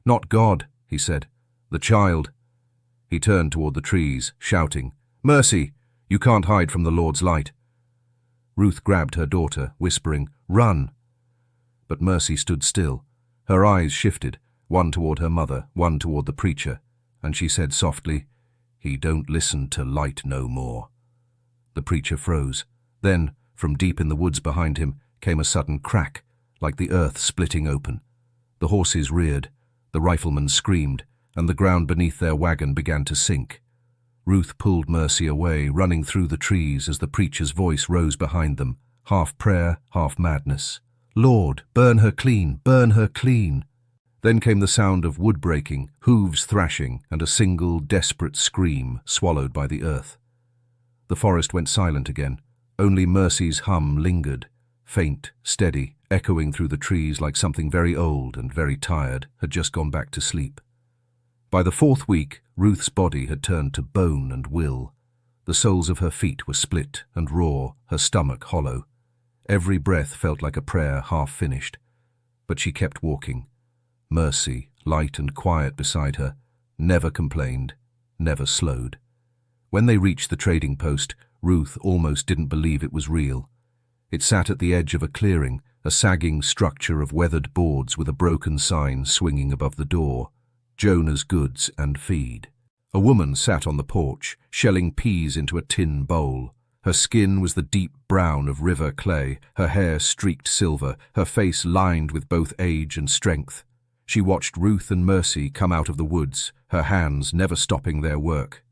"Not God," he said. "The child." He turned toward the trees, shouting, "Mercy! You can't hide from the Lord's light." Ruth grabbed her daughter, whispering, "Run!" But Mercy stood still. Her eyes shifted, one toward her mother, one toward the preacher, and she said softly, "He don't listen to light no more." The preacher froze. Then, from deep in the woods behind him, came a sudden crack, like the earth splitting open. The horses reared, the riflemen screamed, and the ground beneath their wagon began to sink. Ruth pulled Mercy away, running through the trees as the preacher's voice rose behind them, half prayer, half madness. "Lord, burn her clean, burn her clean." Then came the sound of wood breaking, hooves thrashing, and a single, desperate scream swallowed by the earth. The forest went silent again. Only Mercy's hum lingered, faint, steady, echoing through the trees like something very old and very tired had just gone back to sleep. By the 4th week, Ruth's body had turned to bone and will. The soles of her feet were split and raw, her stomach hollow. Every breath felt like a prayer half finished. But she kept walking. Mercy, light and quiet beside her, never complained, never slowed. When they reached the trading post, Ruth almost didn't believe it was real. It sat at the edge of a clearing, a sagging structure of weathered boards with a broken sign swinging above the door. Jonah's Goods and Feed. A woman sat on the porch, shelling peas into a tin bowl. Her skin was the deep brown of river clay, her hair streaked silver, her face lined with both age and strength. She watched Ruth and Mercy come out of the woods, her hands never stopping their work.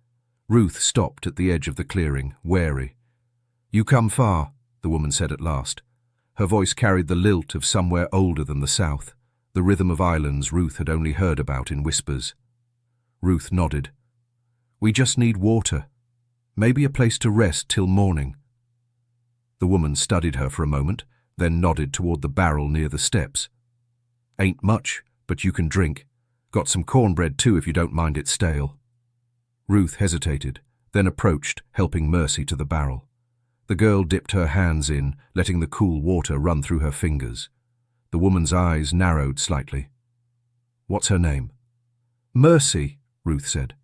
Ruth stopped at the edge of the clearing, wary. "You come far," the woman said at last. Her voice carried the lilt of somewhere older than the south, the rhythm of islands Ruth had only heard about in whispers. Ruth nodded. "We just need water. Maybe a place to rest till morning." The woman studied her for a moment, then nodded toward the barrel near the steps. Ain't much, but you can drink. Got some cornbread too if you don't mind it stale. Ruth hesitated, then approached, helping Mercy to the barrel. The girl dipped her hands in, letting the cool water run through her fingers. The woman's eyes narrowed slightly. What's her name? Mercy, Ruth said.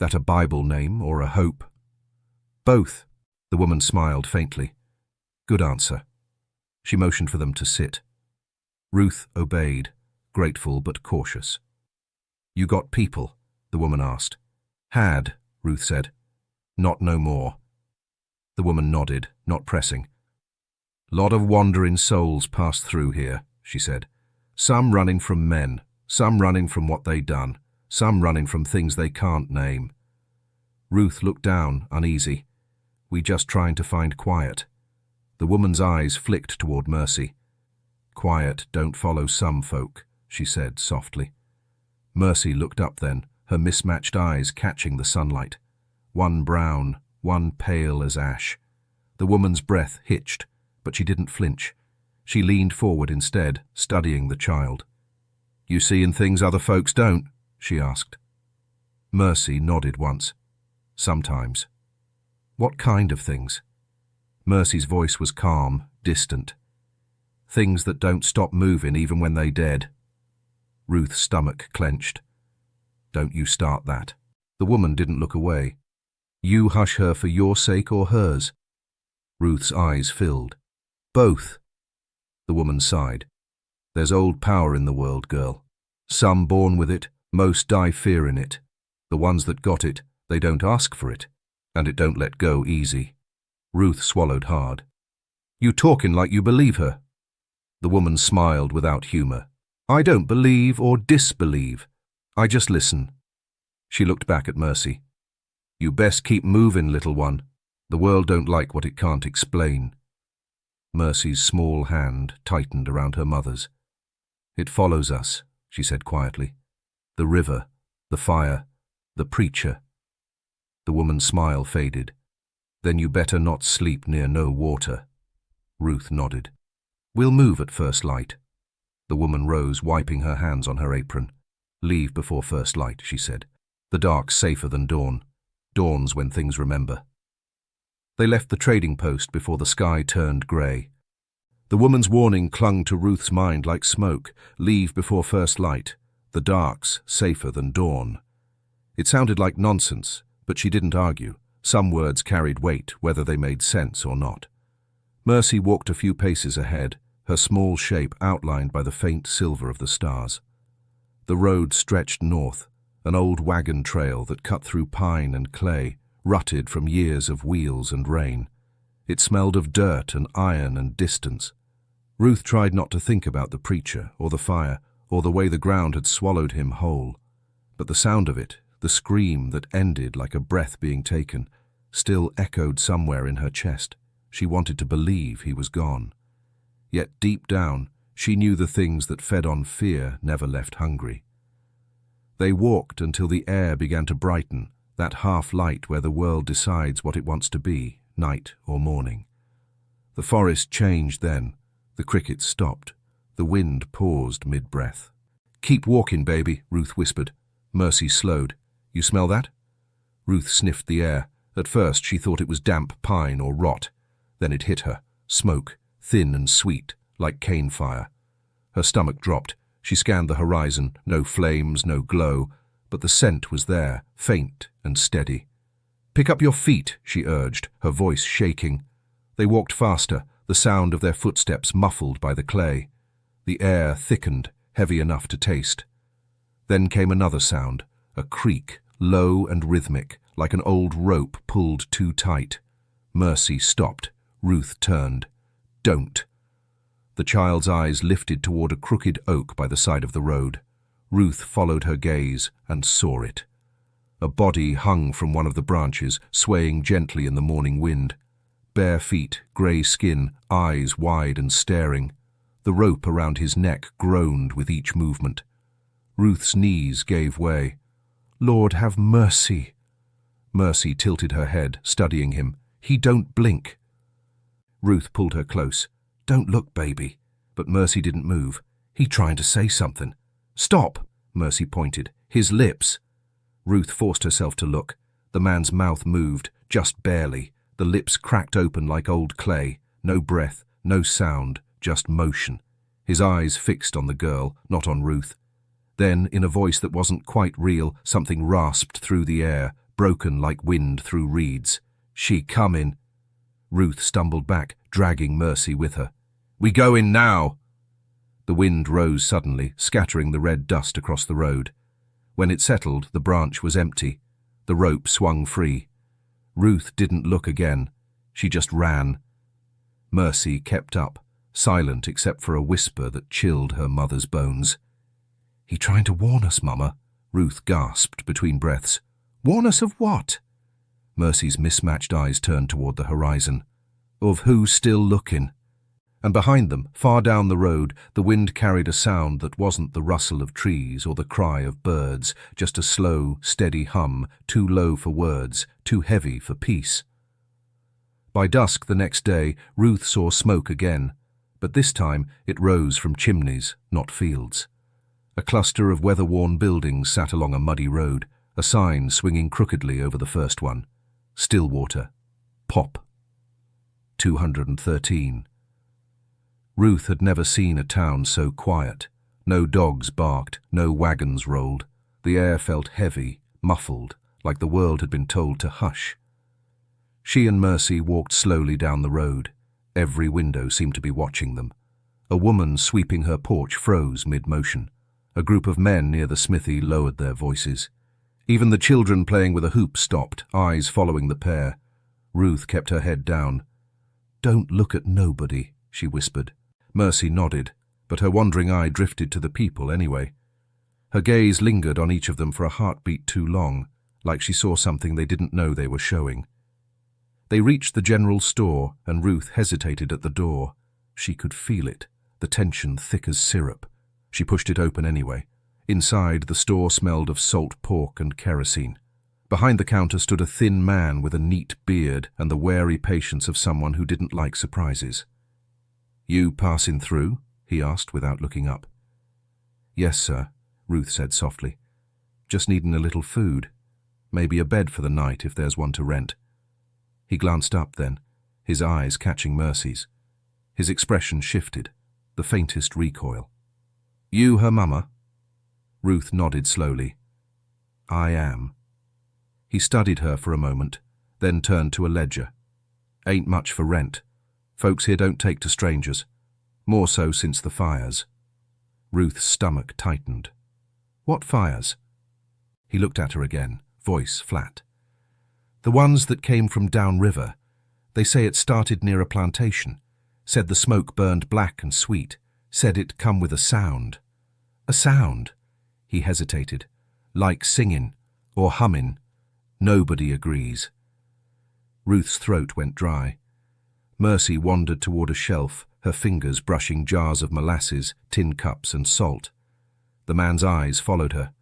That a Bible name or a hope? Both, the woman smiled faintly. Good answer. She motioned for them to sit. Ruth obeyed, grateful but cautious. You got people? The woman asked. Had, Ruth said. Not no more. The woman nodded, not pressing. Lot of wandering souls passed through here, she said. Some running from men, some running from what they done, some running from things they can't name. Ruth looked down, uneasy. We just trying to find quiet. The woman's eyes flicked toward Mercy. Quiet don't follow some folk, she said softly. Mercy looked up then, her mismatched eyes catching the sunlight. One brown, one pale as ash. The woman's breath hitched, but she didn't flinch. She leaned forward instead, studying the child. You seein' things other folks don't? She asked. Mercy nodded once. Sometimes. What kind of things? Mercy's voice was calm, distant. Things that don't stop moving even when they dead. Ruth's stomach clenched. Don't you start that. The woman didn't look away. You hush her for your sake or hers? Ruth's eyes filled. Both. The woman sighed. There's old power in the world, girl. Some born with it, most die fearing it. The ones that got it, they don't ask for it, and it don't let go easy. Ruth swallowed hard. You talking like you believe her. The woman smiled without humor. I don't believe or disbelieve. I just listen. She looked back at Mercy. You best keep moving, little one. The world don't like what it can't explain. Mercy's small hand tightened around her mother's. It follows us, she said quietly. The river, the fire, the preacher. The woman's smile faded. Then you better not sleep near no water. Ruth nodded. We'll move at first light. The woman rose, wiping her hands on her apron. Leave before first light, she said. The dark's safer than dawn. Dawn's when things remember. They left the trading post before the sky turned grey. The woman's warning clung to Ruth's mind like smoke. Leave before first light. The dark's safer than dawn. It sounded like nonsense, but she didn't argue. Some words carried weight, whether they made sense or not. Mercy walked a few paces ahead, her small shape outlined by the faint silver of the stars. The road stretched north, an old wagon trail that cut through pine and clay, rutted from years of wheels and rain. It smelled of dirt and iron and distance. Ruth tried not to think about the preacher or the fire or the way the ground had swallowed him whole. But the sound of it, the scream that ended like a breath being taken, still echoed somewhere in her chest. She wanted to believe he was gone. Yet deep down, she knew the things that fed on fear never left hungry. They walked until the air began to brighten, that half-light where the world decides what it wants to be, night or morning. The forest changed then. The crickets stopped. The wind paused mid-breath. Keep walking, baby, Ruth whispered. Mercy slowed. You smell that? Ruth sniffed the air. At first she thought it was damp pine or rot. Then it hit her. Smoke, thin and sweet, like cane fire. Her stomach dropped. She scanned the horizon. No flames, no glow. But the scent was there, faint and steady. Pick up your feet, she urged, her voice shaking. They walked faster, the sound of their footsteps muffled by the clay. The air thickened, heavy enough to taste. Then came another sound, a creak, low and rhythmic, like an old rope pulled too tight. Mercy stopped. Ruth turned. Don't. The child's eyes lifted toward a crooked oak by the side of the road. Ruth followed her gaze and saw it. A body hung from one of the branches, swaying gently in the morning wind. Bare feet, grey skin, eyes wide and staring. The rope around his neck groaned with each movement. Ruth's knees gave way. Lord, have mercy. Mercy tilted her head, studying him. He don't blink. Ruth pulled her close. Don't look, baby. But Mercy didn't move. He trying to say something. Stop, Mercy pointed. His lips. Ruth forced herself to look. The man's mouth moved, just barely. The lips cracked open like old clay. No breath, no sound, just motion. His eyes fixed on the girl, not on Ruth. Then, in a voice that wasn't quite real, something rasped through the air, broken like wind through reeds. She comin'. Ruth stumbled back, dragging Mercy with her. We go in now! The wind rose suddenly, scattering the red dust across the road. When it settled, the branch was empty. The rope swung free. Ruth didn't look again. She just ran. Mercy kept up, silent except for a whisper that chilled her mother's bones. He trying to warn us, Mama, Ruth gasped between breaths. Warn us of what? Mercy's mismatched eyes turned toward the horizon. Of who's still looking? And behind them, far down the road, the wind carried a sound that wasn't the rustle of trees or the cry of birds, just a slow, steady hum, too low for words, too heavy for peace. By dusk the next day, Ruth saw smoke again, but this time it rose from chimneys, not fields. A cluster of weather-worn buildings sat along a muddy road, a sign swinging crookedly over the first one. Stillwater. Pop. 213. Ruth had never seen a town so quiet. No dogs barked, no wagons rolled. The air felt heavy, muffled, like the world had been told to hush. She and Mercy walked slowly down the road. Every window seemed to be watching them. A woman sweeping her porch froze mid-motion. A group of men near the smithy lowered their voices. Even the children playing with a hoop stopped, eyes following the pair. Ruth kept her head down. Don't look at nobody, she whispered. Mercy nodded, but her wandering eye drifted to the people anyway. Her gaze lingered on each of them for a heartbeat too long, like she saw something they didn't know they were showing. They reached the general store, and Ruth hesitated at the door. She could feel it, the tension thick as syrup. She pushed it open anyway. Inside, the store smelled of salt pork and kerosene. Behind the counter stood a thin man with a neat beard and the wary patience of someone who didn't like surprises. You passing through? He asked without looking up. Yes, sir, Ruth said softly. Just needing a little food. Maybe a bed for the night if there's one to rent. He glanced up then, his eyes catching Mercy's. His expression shifted, the faintest recoil. You her mama? Ruth nodded slowly. I am. He studied her for a moment, then turned to a ledger. Ain't much for rent. Folks here don't take to strangers. More so since the fires. Ruth's stomach tightened. What fires? He looked at her again, voice flat. The ones that came from downriver. They say it started near a plantation. Said the smoke burned black and sweet. Said it come with a sound. A sound? He hesitated. Like singing, or humming. Nobody agrees. Ruth's throat went dry. Mercy wandered toward a shelf, her fingers brushing jars of molasses, tin cups and salt. The man's eyes followed her.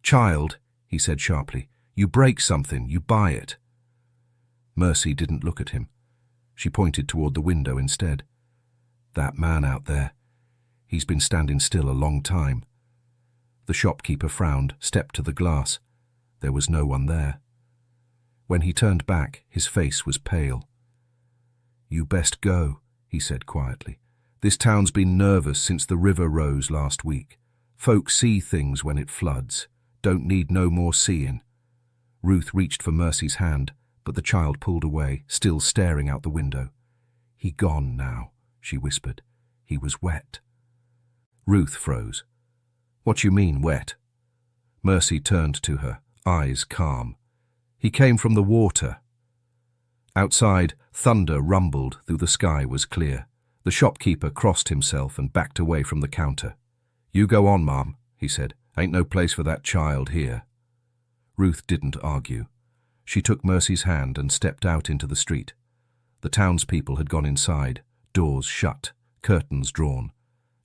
Child, he said sharply, you break something, you buy it. Mercy didn't look at him. She pointed toward the window instead. That man out there. He's been standing still a long time. The shopkeeper frowned, stepped to the glass. There was no one there. When he turned back, his face was pale. You best go, he said quietly. This town's been nervous since the river rose last week. Folk see things when it floods. Don't need no more seeing. Ruth reached for Mercy's hand, but the child pulled away, still staring out the window. He gone now, she whispered. He was wet. Ruth froze. What you mean, wet? Mercy turned to her, eyes calm. He came from the water. Outside, thunder rumbled though the sky was clear. The shopkeeper crossed himself and backed away from the counter. You go on, Mom, he said. Ain't no place for that child here. Ruth didn't argue. She took Mercy's hand and stepped out into the street. The townspeople had gone inside, doors shut, curtains drawn,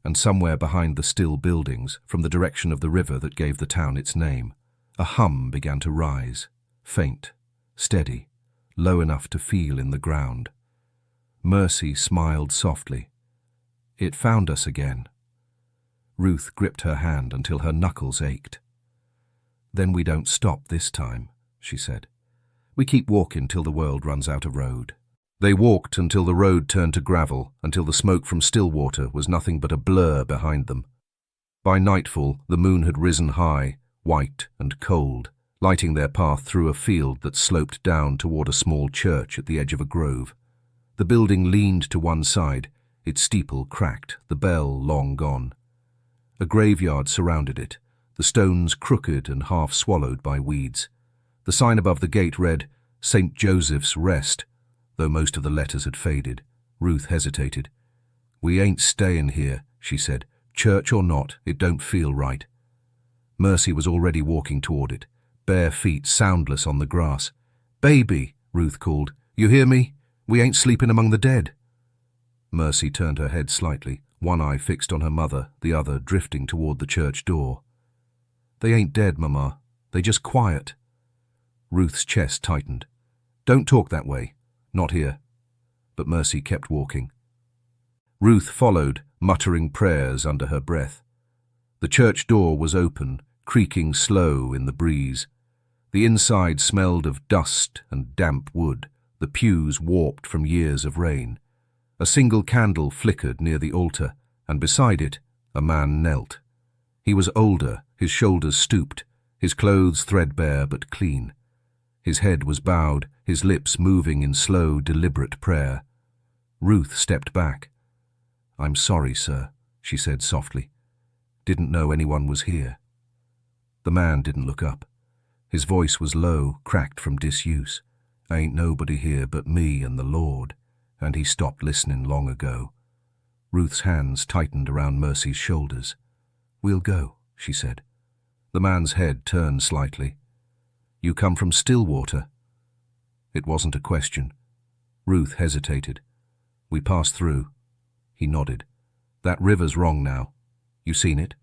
and somewhere behind the still buildings, from the direction of the river that gave the town its name, a hum began to rise, faint, steady, low enough to feel in the ground. Mercy smiled softly. It found us again. Ruth gripped her hand until her knuckles ached. "Then we don't stop this time," she said. "We keep walking till the world runs out of road." They walked until the road turned to gravel, until the smoke from Stillwater was nothing but a blur behind them. By nightfall, the moon had risen high, white and cold, lighting their path through a field that sloped down toward a small church at the edge of a grove. The building leaned to one side, its steeple cracked, the bell long gone. A graveyard surrounded it, the stones crooked and half swallowed by weeds. The sign above the gate read, "St. Joseph's Rest," though most of the letters had faded. Ruth hesitated. "We ain't staying here," she said. "Church or not, it don't feel right." Mercy was already walking toward it, bare feet soundless on the grass. "Baby," Ruth called, "you hear me? We ain't sleeping among the dead." Mercy turned her head slightly, one eye fixed on her mother, the other drifting toward the church door. "They ain't dead, Mama. They just quiet." Ruth's chest tightened. "Don't talk that way. Not here." But Mercy kept walking. Ruth followed, muttering prayers under her breath. The church door was open, creaking slow in the breeze. The inside smelled of dust and damp wood, the pews warped from years of rain. A single candle flickered near the altar, and beside it, a man knelt. He was older, his shoulders stooped, his clothes threadbare but clean. His head was bowed, his lips moving in slow, deliberate prayer. Ruth stepped back. "I'm sorry, sir," she said softly. "Didn't know anyone was here." The man didn't look up. His voice was low, cracked from disuse. "Ain't nobody here but me and the Lord," and he stopped listening long ago. Ruth's hands tightened around Mercy's shoulders. "We'll go," she said. The man's head turned slightly. "You come from Stillwater?" It wasn't a question. Ruth hesitated. "We passed through." He nodded. "That river's wrong now. You seen it?"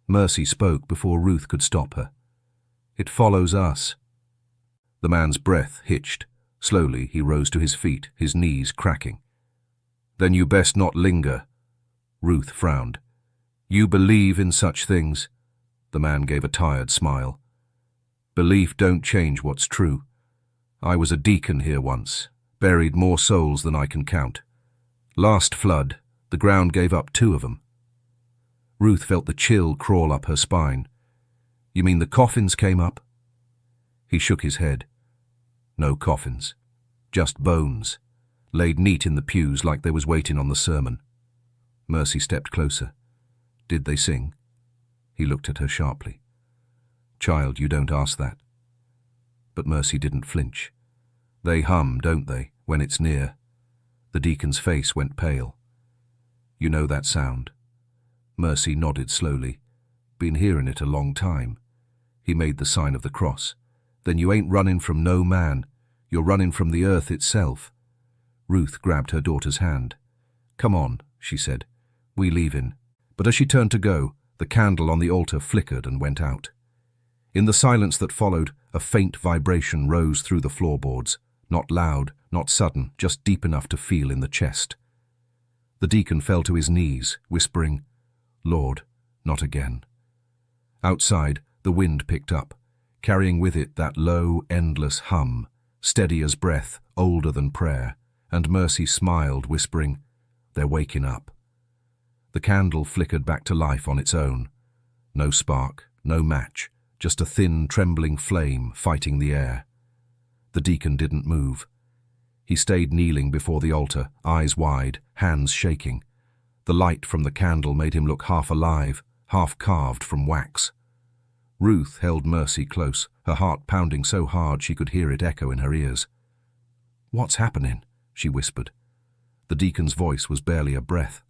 Mercy spoke before Ruth could stop her. "It follows us." The man's breath hitched. Slowly he rose to his feet, his knees cracking. "Then you best not linger." Ruth frowned. "You believe in such things?" The man gave a tired smile. "Belief don't change what's true. I was a deacon here once, buried more souls than I can count. Last flood, the ground gave up 2 of them. Ruth felt the chill crawl up her spine. "You mean the coffins came up?" He shook his head. "No coffins. Just bones, laid neat in the pews like they was waiting on the sermon." Mercy stepped closer. "Did they sing?" He looked at her sharply. "Child, you don't ask that." But Mercy didn't flinch. "They hum, don't they, when it's near?" The deacon's face went pale. "You know that sound?" Mercy nodded slowly. "Been hearing it a long time." He made the sign of the cross. "Then you ain't running from no man. You're running from the earth itself." Ruth grabbed her daughter's hand. "Come on," she said. "We leavin'." But as she turned to go, the candle on the altar flickered and went out. In the silence that followed, a faint vibration rose through the floorboards, not loud, not sudden, just deep enough to feel in the chest. The deacon fell to his knees, whispering, "Lord, not again." Outside, the wind picked up, carrying with it that low, endless hum, steady as breath, older than prayer, and Mercy smiled, whispering, "They're waking up." The candle flickered back to life on its own. No spark, no match, just a thin, trembling flame fighting the air. The deacon didn't move. He stayed kneeling before the altar, eyes wide, hands shaking. The light from the candle made him look half alive, half carved from wax. Ruth held Mercy close, her heart pounding so hard she could hear it echo in her ears. "What's happening?" she whispered. The deacon's voice was barely a breath.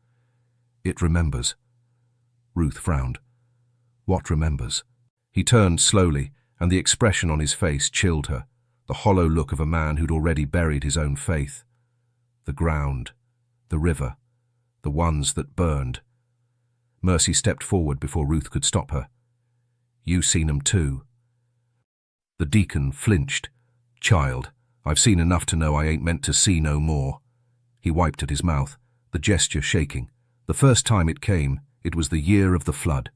"It remembers." Ruth frowned. "What remembers?" He turned slowly, and the expression on his face chilled her, the hollow look of a man who'd already buried his own faith. The ground, the river, the ones that burned. Mercy stepped forward before Ruth could stop her. "You seen 'em too." The deacon flinched. "Child, I've seen enough to know I ain't meant to see no more." He wiped at his mouth, the gesture shaking. The first time it came, It was the year of the flood.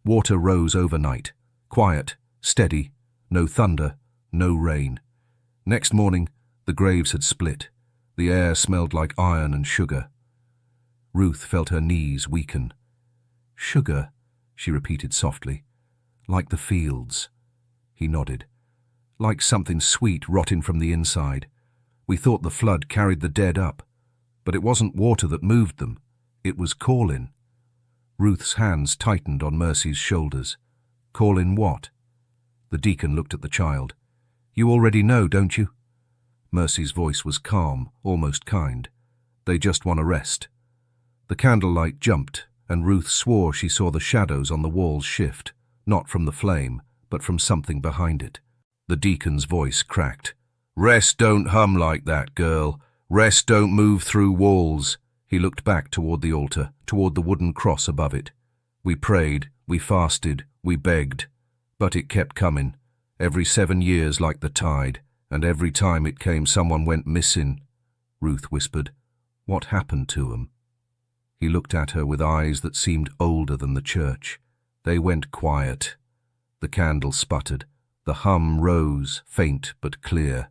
Water rose overnight. Quiet, steady, no thunder, no rain. Next morning, the graves had split. The air smelled like iron and sugar. Ruth felt her knees weaken. "Sugar," she repeated softly. "Like the fields." He nodded. "Like something sweet rotting from the inside. We thought the flood carried the dead up. But it wasn't water that moved them. It was calling." Ruth's hands tightened on Mercy's shoulders. "Calling what?" The deacon looked at the child. "You already know, don't you?" Mercy's voice was calm, almost kind. "They just want to rest." The candlelight jumped, and Ruth swore she saw the shadows on the walls shift, not from the flame, but from something behind it. The deacon's voice cracked. "Rest don't hum like that, girl. Rest don't move through walls." He looked back toward the altar, toward the wooden cross above it. "We prayed, we fasted, we begged. But it kept coming, every 7 years like the tide, and every time it came someone went missing." Ruth whispered, "What happened to 'em?" He looked at her with eyes that seemed older than the church. They went quiet. The candle sputtered. The hum rose, faint but clear,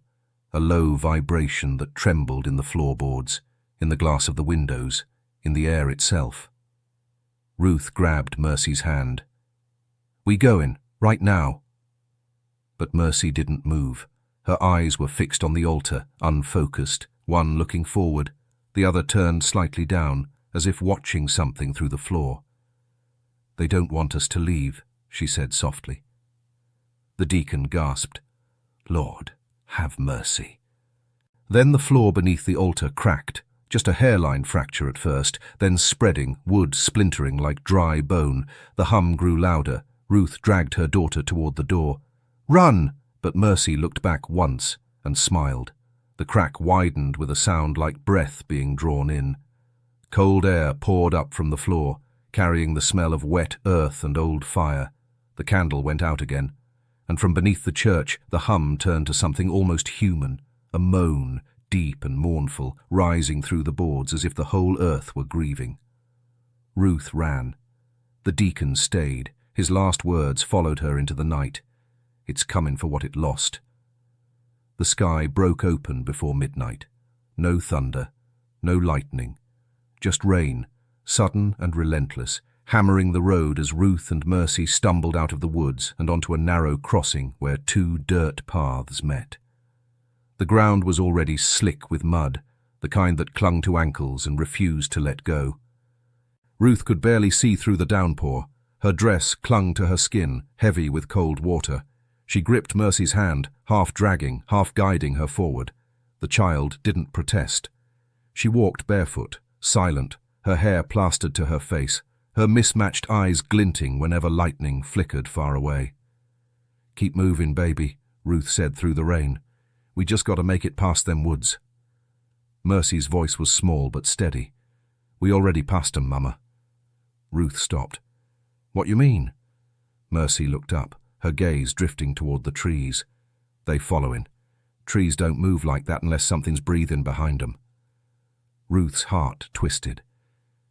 a low vibration that trembled in the floorboards, in the glass of the windows, in the air itself. Ruth grabbed Mercy's hand. "We goin', right now." But Mercy didn't move. Her eyes were fixed on the altar, unfocused, one looking forward, the other turned slightly down, as if watching something through the floor. "They don't want us to leave," she said softly. The deacon gasped. "Lord, have mercy." Then the floor beneath the altar cracked, just a hairline fracture at first, then spreading, wood splintering like dry bone. The hum grew louder. Ruth dragged her daughter toward the door. "Run!" But Mercy looked back once and smiled. The crack widened with a sound like breath being drawn in. Cold air poured up from the floor, carrying the smell of wet earth and old fire. The candle went out again, and from beneath the church the hum turned to something almost human, a moan, deep and mournful, rising through the boards as if the whole earth were grieving. Ruth ran. The deacon stayed. His last words followed her into the night. "It's coming for what it lost." The sky broke open before midnight. No thunder, no lightning, just rain, sudden and relentless, hammering the road as Ruth and Mercy stumbled out of the woods and onto a narrow crossing where 2 dirt paths met. The ground was already slick with mud, the kind that clung to ankles and refused to let go. Ruth could barely see through the downpour. Her dress clung to her skin, heavy with cold water. She gripped Mercy's hand, half dragging, half guiding her forward. The child didn't protest. She walked barefoot, silent, her hair plastered to her face, her mismatched eyes glinting whenever lightning flickered far away. "Keep moving, baby," Ruth said through the rain. "We just got to make it past them woods." Mercy's voice was small but steady. "We already passed 'em, Mama." Ruth stopped. "What you mean?" Mercy looked up, her gaze drifting toward the trees. "They following. Trees don't move like that unless something's breathing behind 'em." Ruth's heart twisted.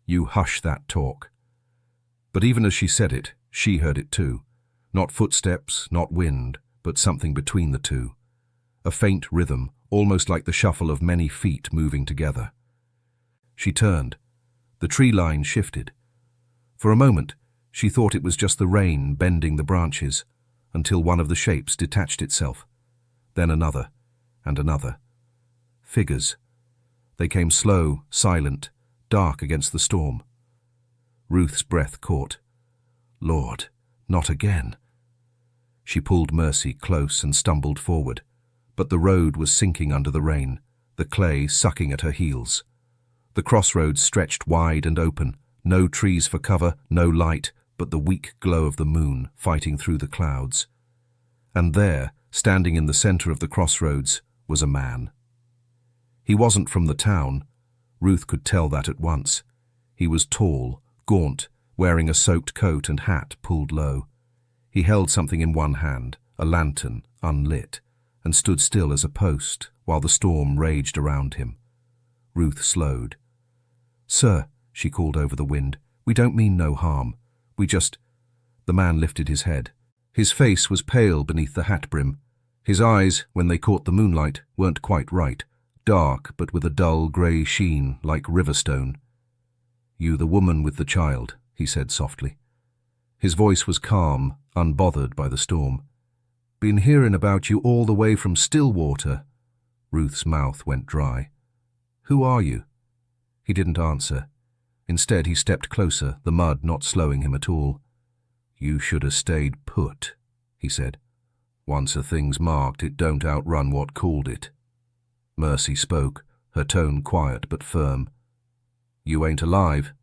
"You hush that talk." But even as she said it, she heard it too. Not footsteps, not wind, but something between the two. A faint rhythm, almost like the shuffle of many feet moving together. She turned. The tree line shifted. For a moment, she thought it was just the rain bending the branches, until one of the shapes detached itself. Then another, and another. Figures. They came slow, silent, dark against the storm. Ruth's breath caught. Lord, not again. She pulled Mercy close and stumbled forward, but the road was sinking under the rain, the clay sucking at her heels. The crossroads stretched wide and open, no trees for cover, no light, but the weak glow of the moon fighting through the clouds. And there, standing in the center of the crossroads, was a man. He wasn't from the town. Ruth could tell that at once. He was tall, gaunt, wearing a soaked coat and hat pulled low. He held something in one hand, a lantern, unlit, and stood still as a post while the storm raged around him. Ruth slowed. "Sir," she called over the wind, We don't mean no harm. We just—" The man lifted his head. His face was pale beneath the hat brim. His eyes, when they caught the moonlight, weren't quite right, dark but with a dull grey sheen like riverstone. "You the woman with the child," he said softly. His voice was calm, unbothered by the storm. "Been hearing about you all the way from Stillwater." Ruth's mouth went dry. "Who are you?" He didn't answer. Instead, he stepped closer, the mud not slowing him at all. "You should have stayed put," he said. "Once a thing's marked, it don't outrun what called it." Mercy spoke, her tone quiet but firm. "You ain't alive?"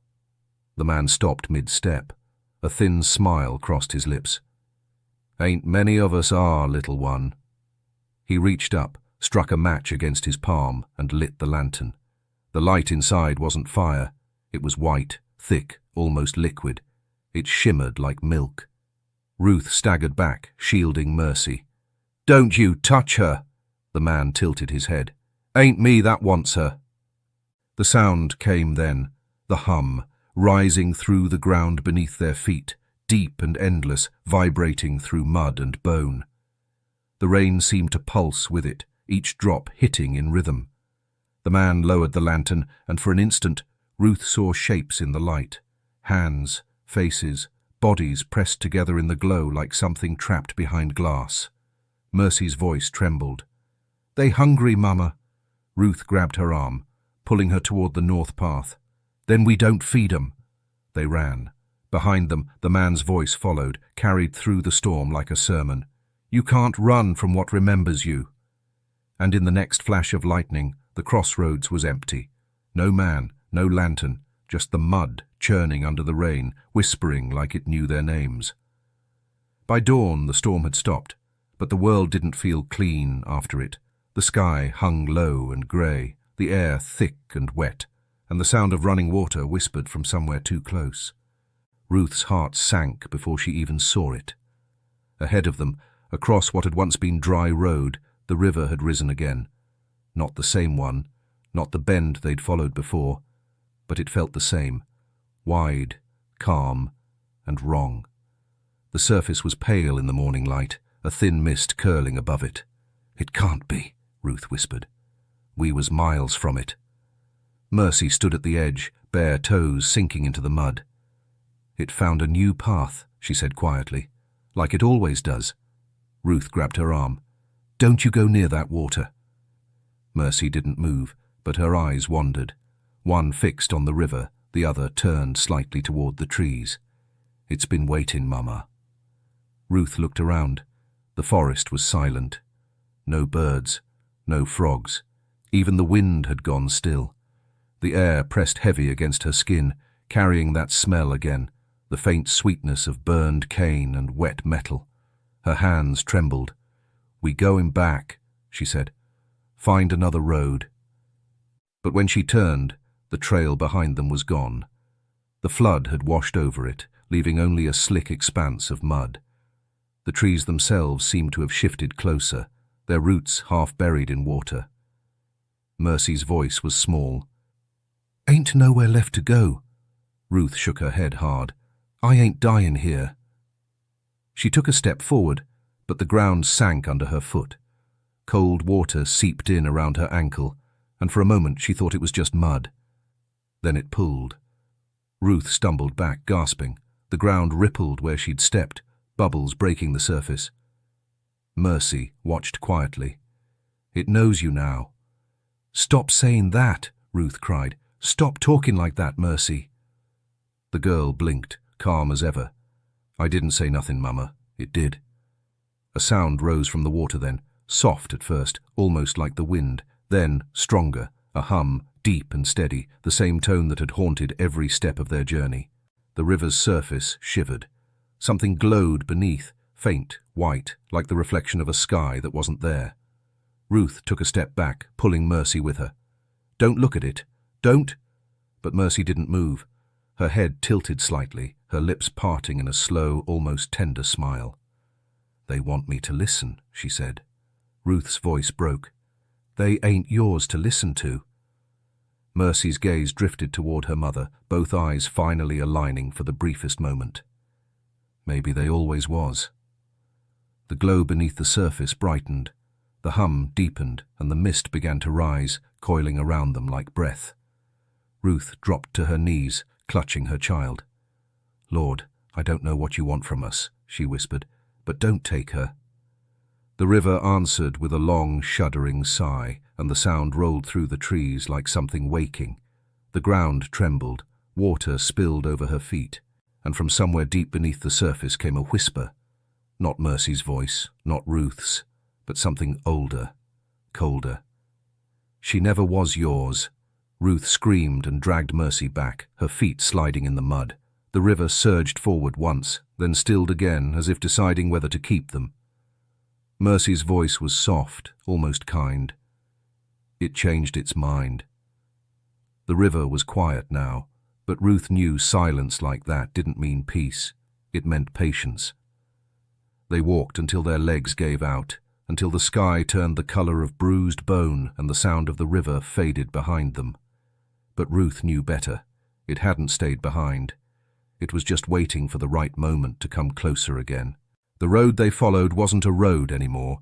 The man stopped mid-step. A thin smile crossed his lips. "Ain't many of us are, little one." He reached up, struck a match against his palm, and lit the lantern. The light inside wasn't fire. It was white, thick, almost liquid. It shimmered like milk. Ruth staggered back, shielding Mercy. "Don't you touch her!" The man tilted his head. "Ain't me that wants her." The sound came then, the hum, rising through the ground beneath their feet, deep and endless, vibrating through mud and bone. The rain seemed to pulse with it, each drop hitting in rhythm. The man lowered the lantern, and for an instant Ruth saw shapes in the light. Hands, faces, bodies pressed together in the glow like something trapped behind glass. Mercy's voice trembled. "They hungry, Mama." Ruth grabbed her arm, pulling her toward the north path. "Then we don't feed 'em." They ran. Behind them, the man's voice followed, carried through the storm like a sermon. "You can't run from what remembers you." And in the next flash of lightning, the crossroads was empty. No man, no lantern, just the mud churning under the rain, whispering like it knew their names. By dawn, the storm had stopped, but the world didn't feel clean after it. The sky hung low and grey, the air thick and wet, and the sound of running water whispered from somewhere too close. Ruth's heart sank before she even saw it. Ahead of them, across what had once been dry road, the river had risen again. Not the same one, not the bend they'd followed before, but it felt the same, wide, calm, and wrong. The surface was pale in the morning light, a thin mist curling above it. "It can't be," Ruth whispered. "We was miles from it." Mercy stood at the edge, bare toes sinking into the mud. "It found a new path," she said quietly, "like it always does." Ruth grabbed her arm. "Don't you go near that water." Mercy didn't move, but her eyes wandered. One fixed on the river, the other turned slightly toward the trees. "It's been waiting, Mama." Ruth looked around. The forest was silent. No birds, no frogs. Even the wind had gone still. The air pressed heavy against her skin, carrying that smell again, the faint sweetness of burned cane and wet metal. Her hands trembled. "We going back," she said. "Find another road." But when she turned, the trail behind them was gone. The flood had washed over it, leaving only a slick expanse of mud. The trees themselves seemed to have shifted closer, their roots half buried in water. Mercy's voice was small. "Ain't nowhere left to go." Ruth shook her head hard. "I ain't dying here." She took a step forward, but the ground sank under her foot. Cold water seeped in around her ankle, and for a moment she thought it was just mud. Then it pulled. Ruth stumbled back, gasping. The ground rippled where she'd stepped, bubbles breaking the surface. Mercy watched quietly. "It knows you now." "Stop saying that," Ruth cried. "Stop talking like that, Mercy." The girl blinked, calm as ever. "I didn't say nothing, Mama. It did." A sound rose from the water then, soft at first, almost like the wind, then stronger, a hum, deep and steady, the same tone that had haunted every step of their journey. The river's surface shivered. Something glowed beneath, faint, white, like the reflection of a sky that wasn't there. Ruth took a step back, pulling Mercy with her. "Don't look at it. Don't!" But Mercy didn't move. Her head tilted slightly, her lips parting in a slow, almost tender smile. "They want me to listen," she said. Ruth's voice broke. "They ain't yours to listen to." Mercy's gaze drifted toward her mother, both eyes finally aligning for the briefest moment. Maybe they always was. The glow beneath the surface brightened, the hum deepened, and the mist began to rise, coiling around them like breath. Ruth dropped to her knees, clutching her child. "Lord, I don't know what you want from us," she whispered, "but don't take her." The river answered with a long, shuddering sigh, and the sound rolled through the trees like something waking. The ground trembled, water spilled over her feet, and from somewhere deep beneath the surface came a whisper. Not Mercy's voice, not Ruth's, but something older, colder. "She never was yours." Ruth screamed and dragged Mercy back, her feet sliding in the mud. The river surged forward once, then stilled again, as if deciding whether to keep them. Mercy's voice was soft, almost kind. It changed its mind. The river was quiet now, but Ruth knew silence like that didn't mean peace. It meant patience. They walked until their legs gave out, until the sky turned the color of bruised bone and the sound of the river faded behind them. But Ruth knew better. It hadn't stayed behind. It was just waiting for the right moment to come closer again. The road they followed wasn't a road anymore,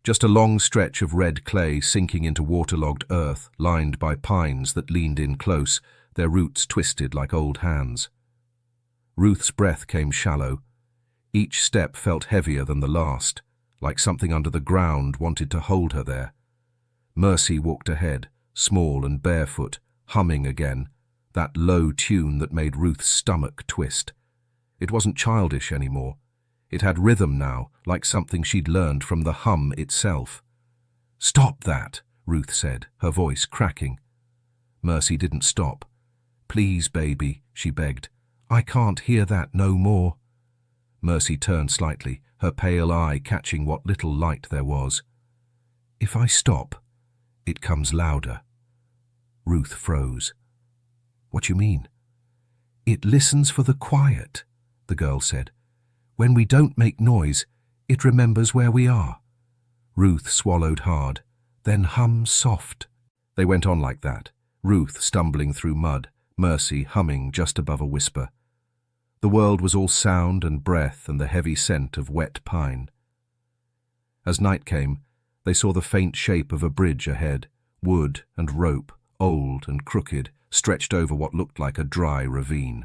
just a long stretch of red clay sinking into waterlogged earth, lined by pines that leaned in close, their roots twisted like old hands. Ruth's breath came shallow. Each step felt heavier than the last, like something under the ground wanted to hold her there. Mercy walked ahead, small and barefoot, humming again, that low tune that made Ruth's stomach twist. It wasn't childish anymore. It had rhythm now, like something she'd learned from the hum itself. "Stop that," Ruth said, her voice cracking. Mercy didn't stop. "Please, baby," she begged. "I can't hear that no more." Mercy turned slightly, her pale eye catching what little light there was. "If I stop, it comes louder." Ruth froze. "What you mean?" "It listens for the quiet," the girl said. "When we don't make noise, it remembers where we are." Ruth swallowed hard, then hummed soft. They went on like that, Ruth stumbling through mud, Mercy humming just above a whisper. The world was all sound and breath and the heavy scent of wet pine. As night came, they saw the faint shape of a bridge ahead, wood and rope, old and crooked, stretched over what looked like a dry ravine.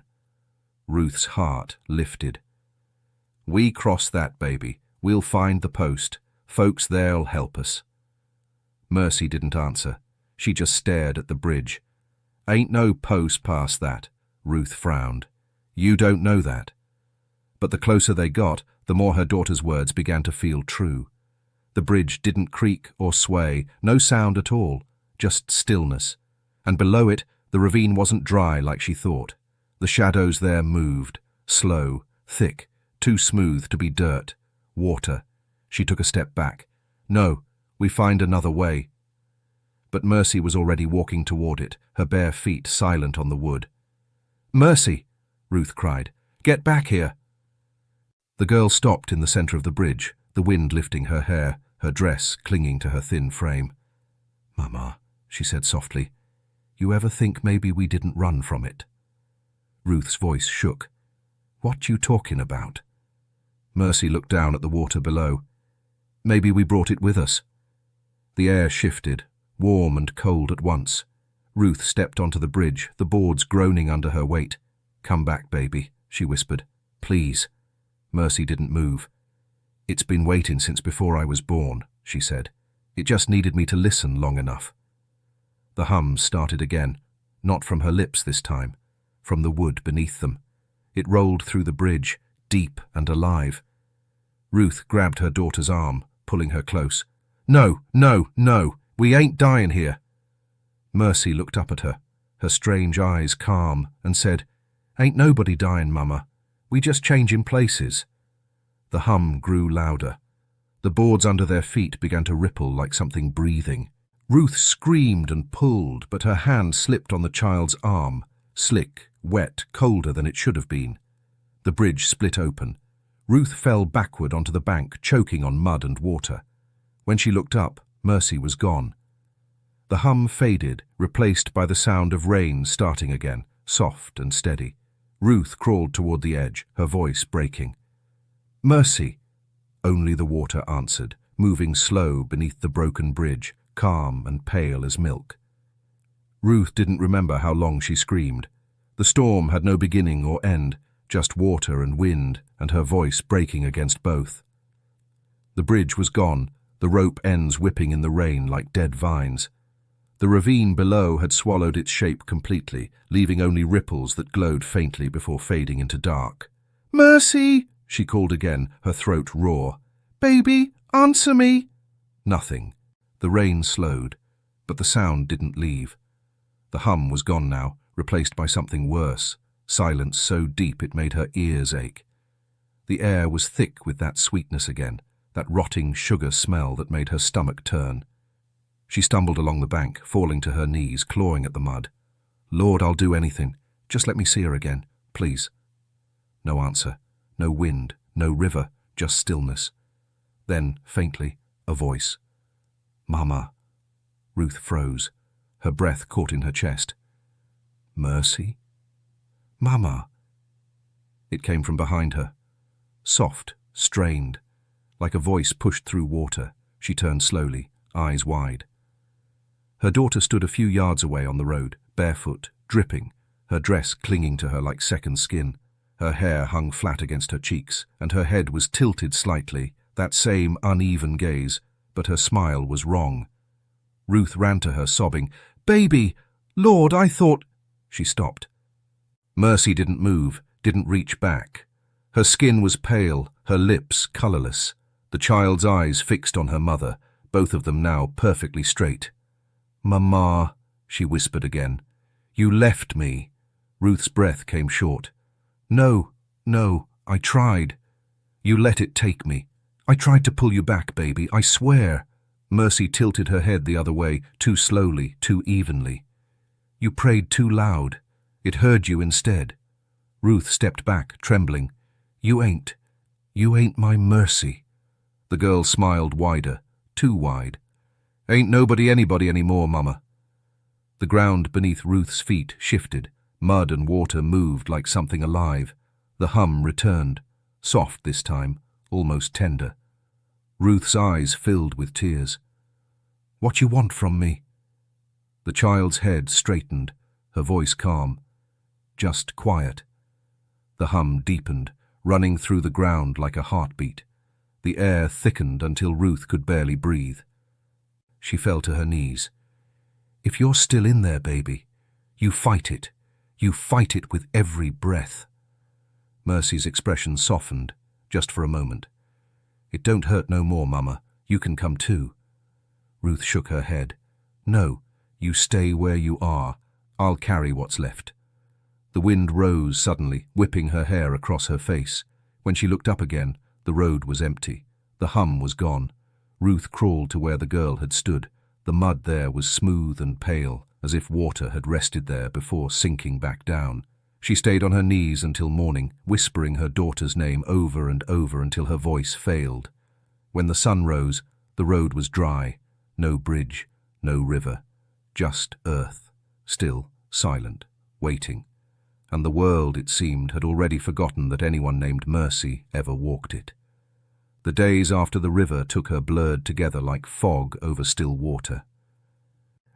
Ruth's heart lifted. "We cross that, baby. We'll find the post. Folks there'll help us." Mercy didn't answer. She just stared at the bridge. "Ain't no post past that," Ruth frowned. "You don't know that." But the closer they got, the more her daughter's words began to feel true. The bridge didn't creak or sway, no sound at all, just stillness. And below it, the ravine wasn't dry like she thought. The shadows there moved, slow, thick, too smooth to be dirt, water. She took a step back. "No, we find another way." But Mercy was already walking toward it, her bare feet silent on the wood. "Mercy!" Ruth cried. "Get back here!" The girl stopped in the center of the bridge, the wind lifting her hair, her dress clinging to her thin frame. "Mama," she said softly, "you ever think maybe we didn't run from it?" Ruth's voice shook. "What you talking about?" Mercy looked down at the water below. "Maybe we brought it with us." The air shifted, warm and cold at once. Ruth stepped onto the bridge, the boards groaning under her weight. "Come back, baby," she whispered. "Please." Mercy didn't move. "It's been waiting since before I was born," she said. "It just needed me to listen long enough." The hum started again, not from her lips this time, from the wood beneath them. It rolled through the bridge, deep and alive. Ruth grabbed her daughter's arm, pulling her close. "No, no, no, we ain't dying here." Mercy looked up at her, her strange eyes calm, and said, "Ain't nobody dying, Mama. We just changing places." The hum grew louder. The boards under their feet began to ripple like something breathing. Ruth screamed and pulled, but her hand slipped on the child's arm, slick, wet, colder than it should have been. The bridge split open. Ruth fell backward onto the bank, choking on mud and water. When she looked up, Mercy was gone. The hum faded, replaced by the sound of rain starting again, soft and steady. Ruth crawled toward the edge, her voice breaking. "Mercy!" Only the water answered, moving slow beneath the broken bridge, calm and pale as milk. Ruth didn't remember how long she screamed. The storm had no beginning or end, just water and wind, and her voice breaking against both. The bridge was gone, the rope ends whipping in the rain like dead vines. The ravine below had swallowed its shape completely, leaving only ripples that glowed faintly before fading into dark. "Mercy!" she called again, her throat raw. "Baby, answer me!" Nothing. The rain slowed, but the sound didn't leave. The hum was gone now, replaced by something worse, silence so deep it made her ears ache. The air was thick with that sweetness again, that rotting sugar smell that made her stomach turn. She stumbled along the bank, falling to her knees, clawing at the mud. "Lord, I'll do anything. Just let me see her again, please." No answer, no wind, no river, just stillness. Then, faintly, a voice. "Mama." Ruth froze. Her breath caught in her chest. "Mercy?" "Mama." It came from behind her. Soft, strained, like a voice pushed through water. She turned slowly, eyes wide. Her daughter stood a few yards away on the road, barefoot, dripping, her dress clinging to her like second skin. Her hair hung flat against her cheeks, and her head was tilted slightly, that same uneven gaze, but her smile was wrong. Ruth ran to her, sobbing, "Baby! Lord, I thought—" She stopped. Mercy didn't move, didn't reach back. Her skin was pale, her lips colourless, the child's eyes fixed on her mother, both of them now perfectly straight. "Mama," she whispered again. "You left me." Ruth's breath came short. No, I tried. You let it take me. I tried to pull you back, baby, I swear." Mercy tilted her head the other way, too slowly, too evenly. "You prayed too loud. It heard you instead." Ruth stepped back, trembling. You ain't my Mercy." The girl smiled wider, too wide. "Ain't nobody anybody anymore, Mama." The ground beneath Ruth's feet shifted. Mud and water moved like something alive. The hum returned, soft this time, almost tender. Ruth's eyes filled with tears. "What you want from me?" The child's head straightened, her voice calm. "Just quiet." The hum deepened, running through the ground like a heartbeat. The air thickened until Ruth could barely breathe. She fell to her knees. "If you're still in there, baby, you fight it. You fight it with every breath." Mercy's expression softened, just for a moment. "It don't hurt no more, Mama. You can come too." Ruth shook her head. "No, you stay where you are. I'll carry what's left." The wind rose suddenly, whipping her hair across her face. When she looked up again, the road was empty. The hum was gone. Ruth crawled to where the girl had stood. The mud there was smooth and pale, as if water had rested there before sinking back down. She stayed on her knees until morning, whispering her daughter's name over and over until her voice failed. When the sun rose, the road was dry. No bridge, no river. Just earth, still, silent, waiting. And the world, it seemed, had already forgotten that anyone named Mercy ever walked it. The days after the river took her blurred together like fog over still water.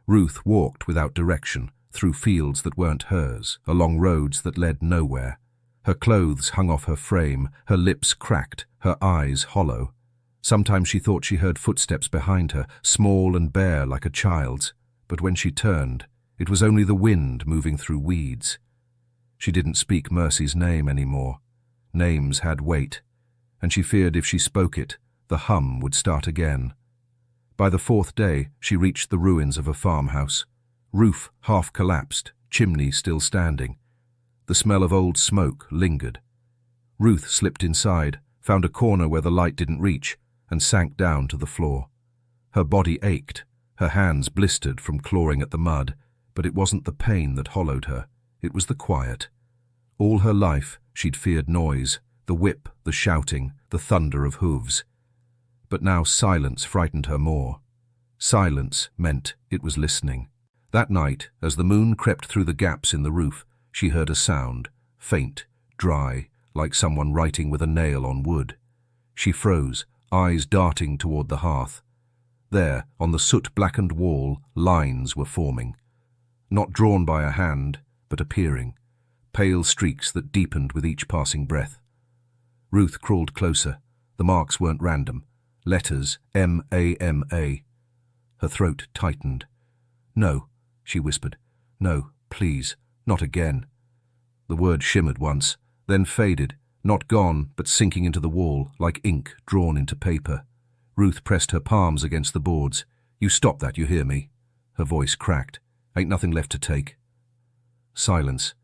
Ruth walked without direction, through fields that weren't hers, along roads that led nowhere. Her clothes hung off her frame, her lips cracked, her eyes hollow. Sometimes she thought she heard footsteps behind her, small and bare like a child's, but when she turned, it was only the wind moving through weeds. She didn't speak Mercy's name anymore. Names had weight, and she feared if she spoke it, the hum would start again. By the fourth day, she reached the ruins of a farmhouse. Roof half collapsed, chimney still standing. The smell of old smoke lingered. Ruth slipped inside, found a corner where the light didn't reach, and sank down to the floor. Her body ached, her hands blistered from clawing at the mud, but it wasn't the pain that hollowed her, it was the quiet. All her life she'd feared noise, the whip, the shouting, the thunder of hooves. But now silence frightened her more. Silence meant it was listening. That night, as the moon crept through the gaps in the roof, she heard a sound, faint, dry, like someone writing with a nail on wood. She froze, eyes darting toward the hearth. There, on the soot-blackened wall, lines were forming. Not drawn by a hand, but appearing. Pale streaks that deepened with each passing breath. Ruth crawled closer. The marks weren't random. Letters, M-A-M-A. Her throat tightened. "No," she whispered. "No, please, not again." The word shimmered once, then faded, not gone, but sinking into the wall, like ink drawn into paper. Ruth pressed her palms against the boards. "You stop that, you hear me?" Her voice cracked. "Ain't nothing left to take." Silence.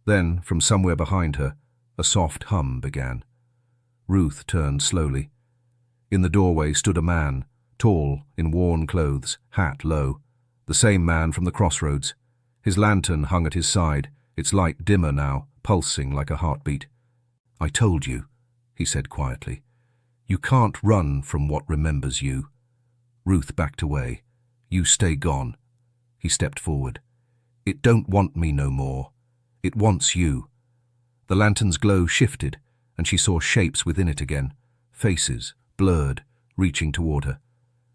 Then, from somewhere behind her, a soft hum began. Ruth turned slowly. In the doorway stood a man, tall, in worn clothes, hat low. The same man from the crossroads. His lantern hung at his side, its light dimmer now, pulsing like a heartbeat. "I told you," he said quietly. "You can't run from what remembers you." Ruth backed away. "You stay gone." He stepped forward. "It don't want me no more. It wants you." The lantern's glow shifted, and she saw shapes within it again, faces, blurred, reaching toward her.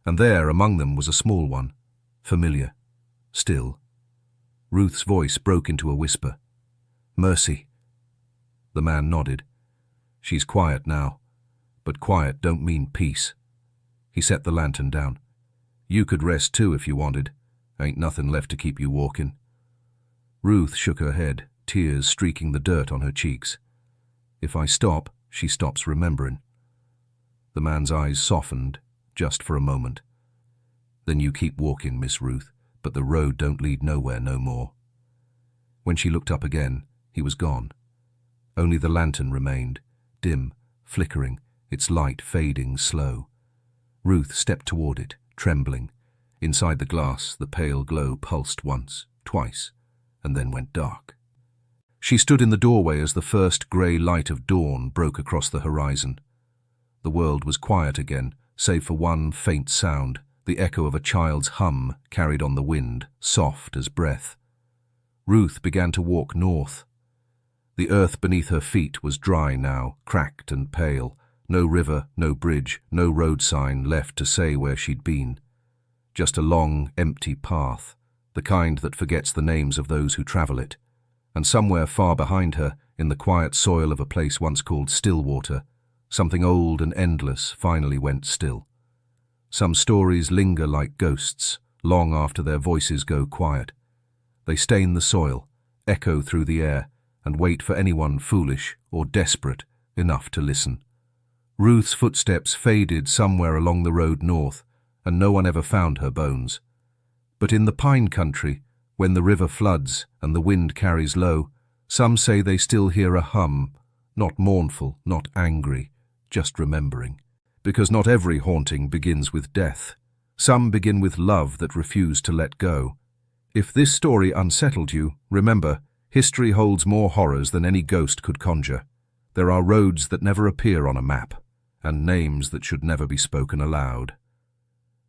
And there, among them, was a small one, familiar, still. Ruth's voice broke into a whisper. "Mercy." The man nodded. "She's quiet now, but quiet don't mean peace." He set the lantern down. "You could rest too if you wanted. Ain't nothing left to keep you walking." Ruth shook her head, tears streaking the dirt on her cheeks. "If I stop, she stops remembering." The man's eyes softened, just for a moment. "Then you keep walking, Miss Ruth, but the road don't lead nowhere no more." When she looked up again, he was gone. Only the lantern remained, dim, flickering, its light fading slow. Ruth stepped toward it, trembling. Inside the glass, the pale glow pulsed once, twice, and then went dark. She stood in the doorway as the first grey light of dawn broke across the horizon. The world was quiet again, save for one faint sound, the echo of a child's hum carried on the wind, soft as breath. Ruth began to walk north. The earth beneath her feet was dry now, cracked and pale. No river, no bridge, no road sign left to say where she'd been. Just a long, empty path, the kind that forgets the names of those who travel it. And somewhere far behind her, in the quiet soil of a place once called Stillwater, something old and endless finally went still. Some stories linger like ghosts, long after their voices go quiet. They stain the soil, echo through the air, and wait for anyone foolish or desperate enough to listen. Ruth's footsteps faded somewhere along the road north, and no one ever found her bones. But in the pine country, when the river floods and the wind carries low, some say they still hear a hum, not mournful, not angry, just remembering. Because not every haunting begins with death. Some begin with love that refused to let go. If this story unsettled you, remember, history holds more horrors than any ghost could conjure. There are roads that never appear on a map, and names that should never be spoken aloud.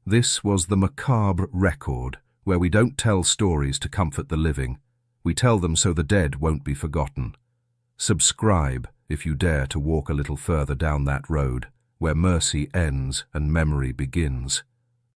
This was the Macabre Record, where we don't tell stories to comfort the living. We tell them so the dead won't be forgotten. Subscribe if you dare to walk a little further down that road, where mercy ends and memory begins.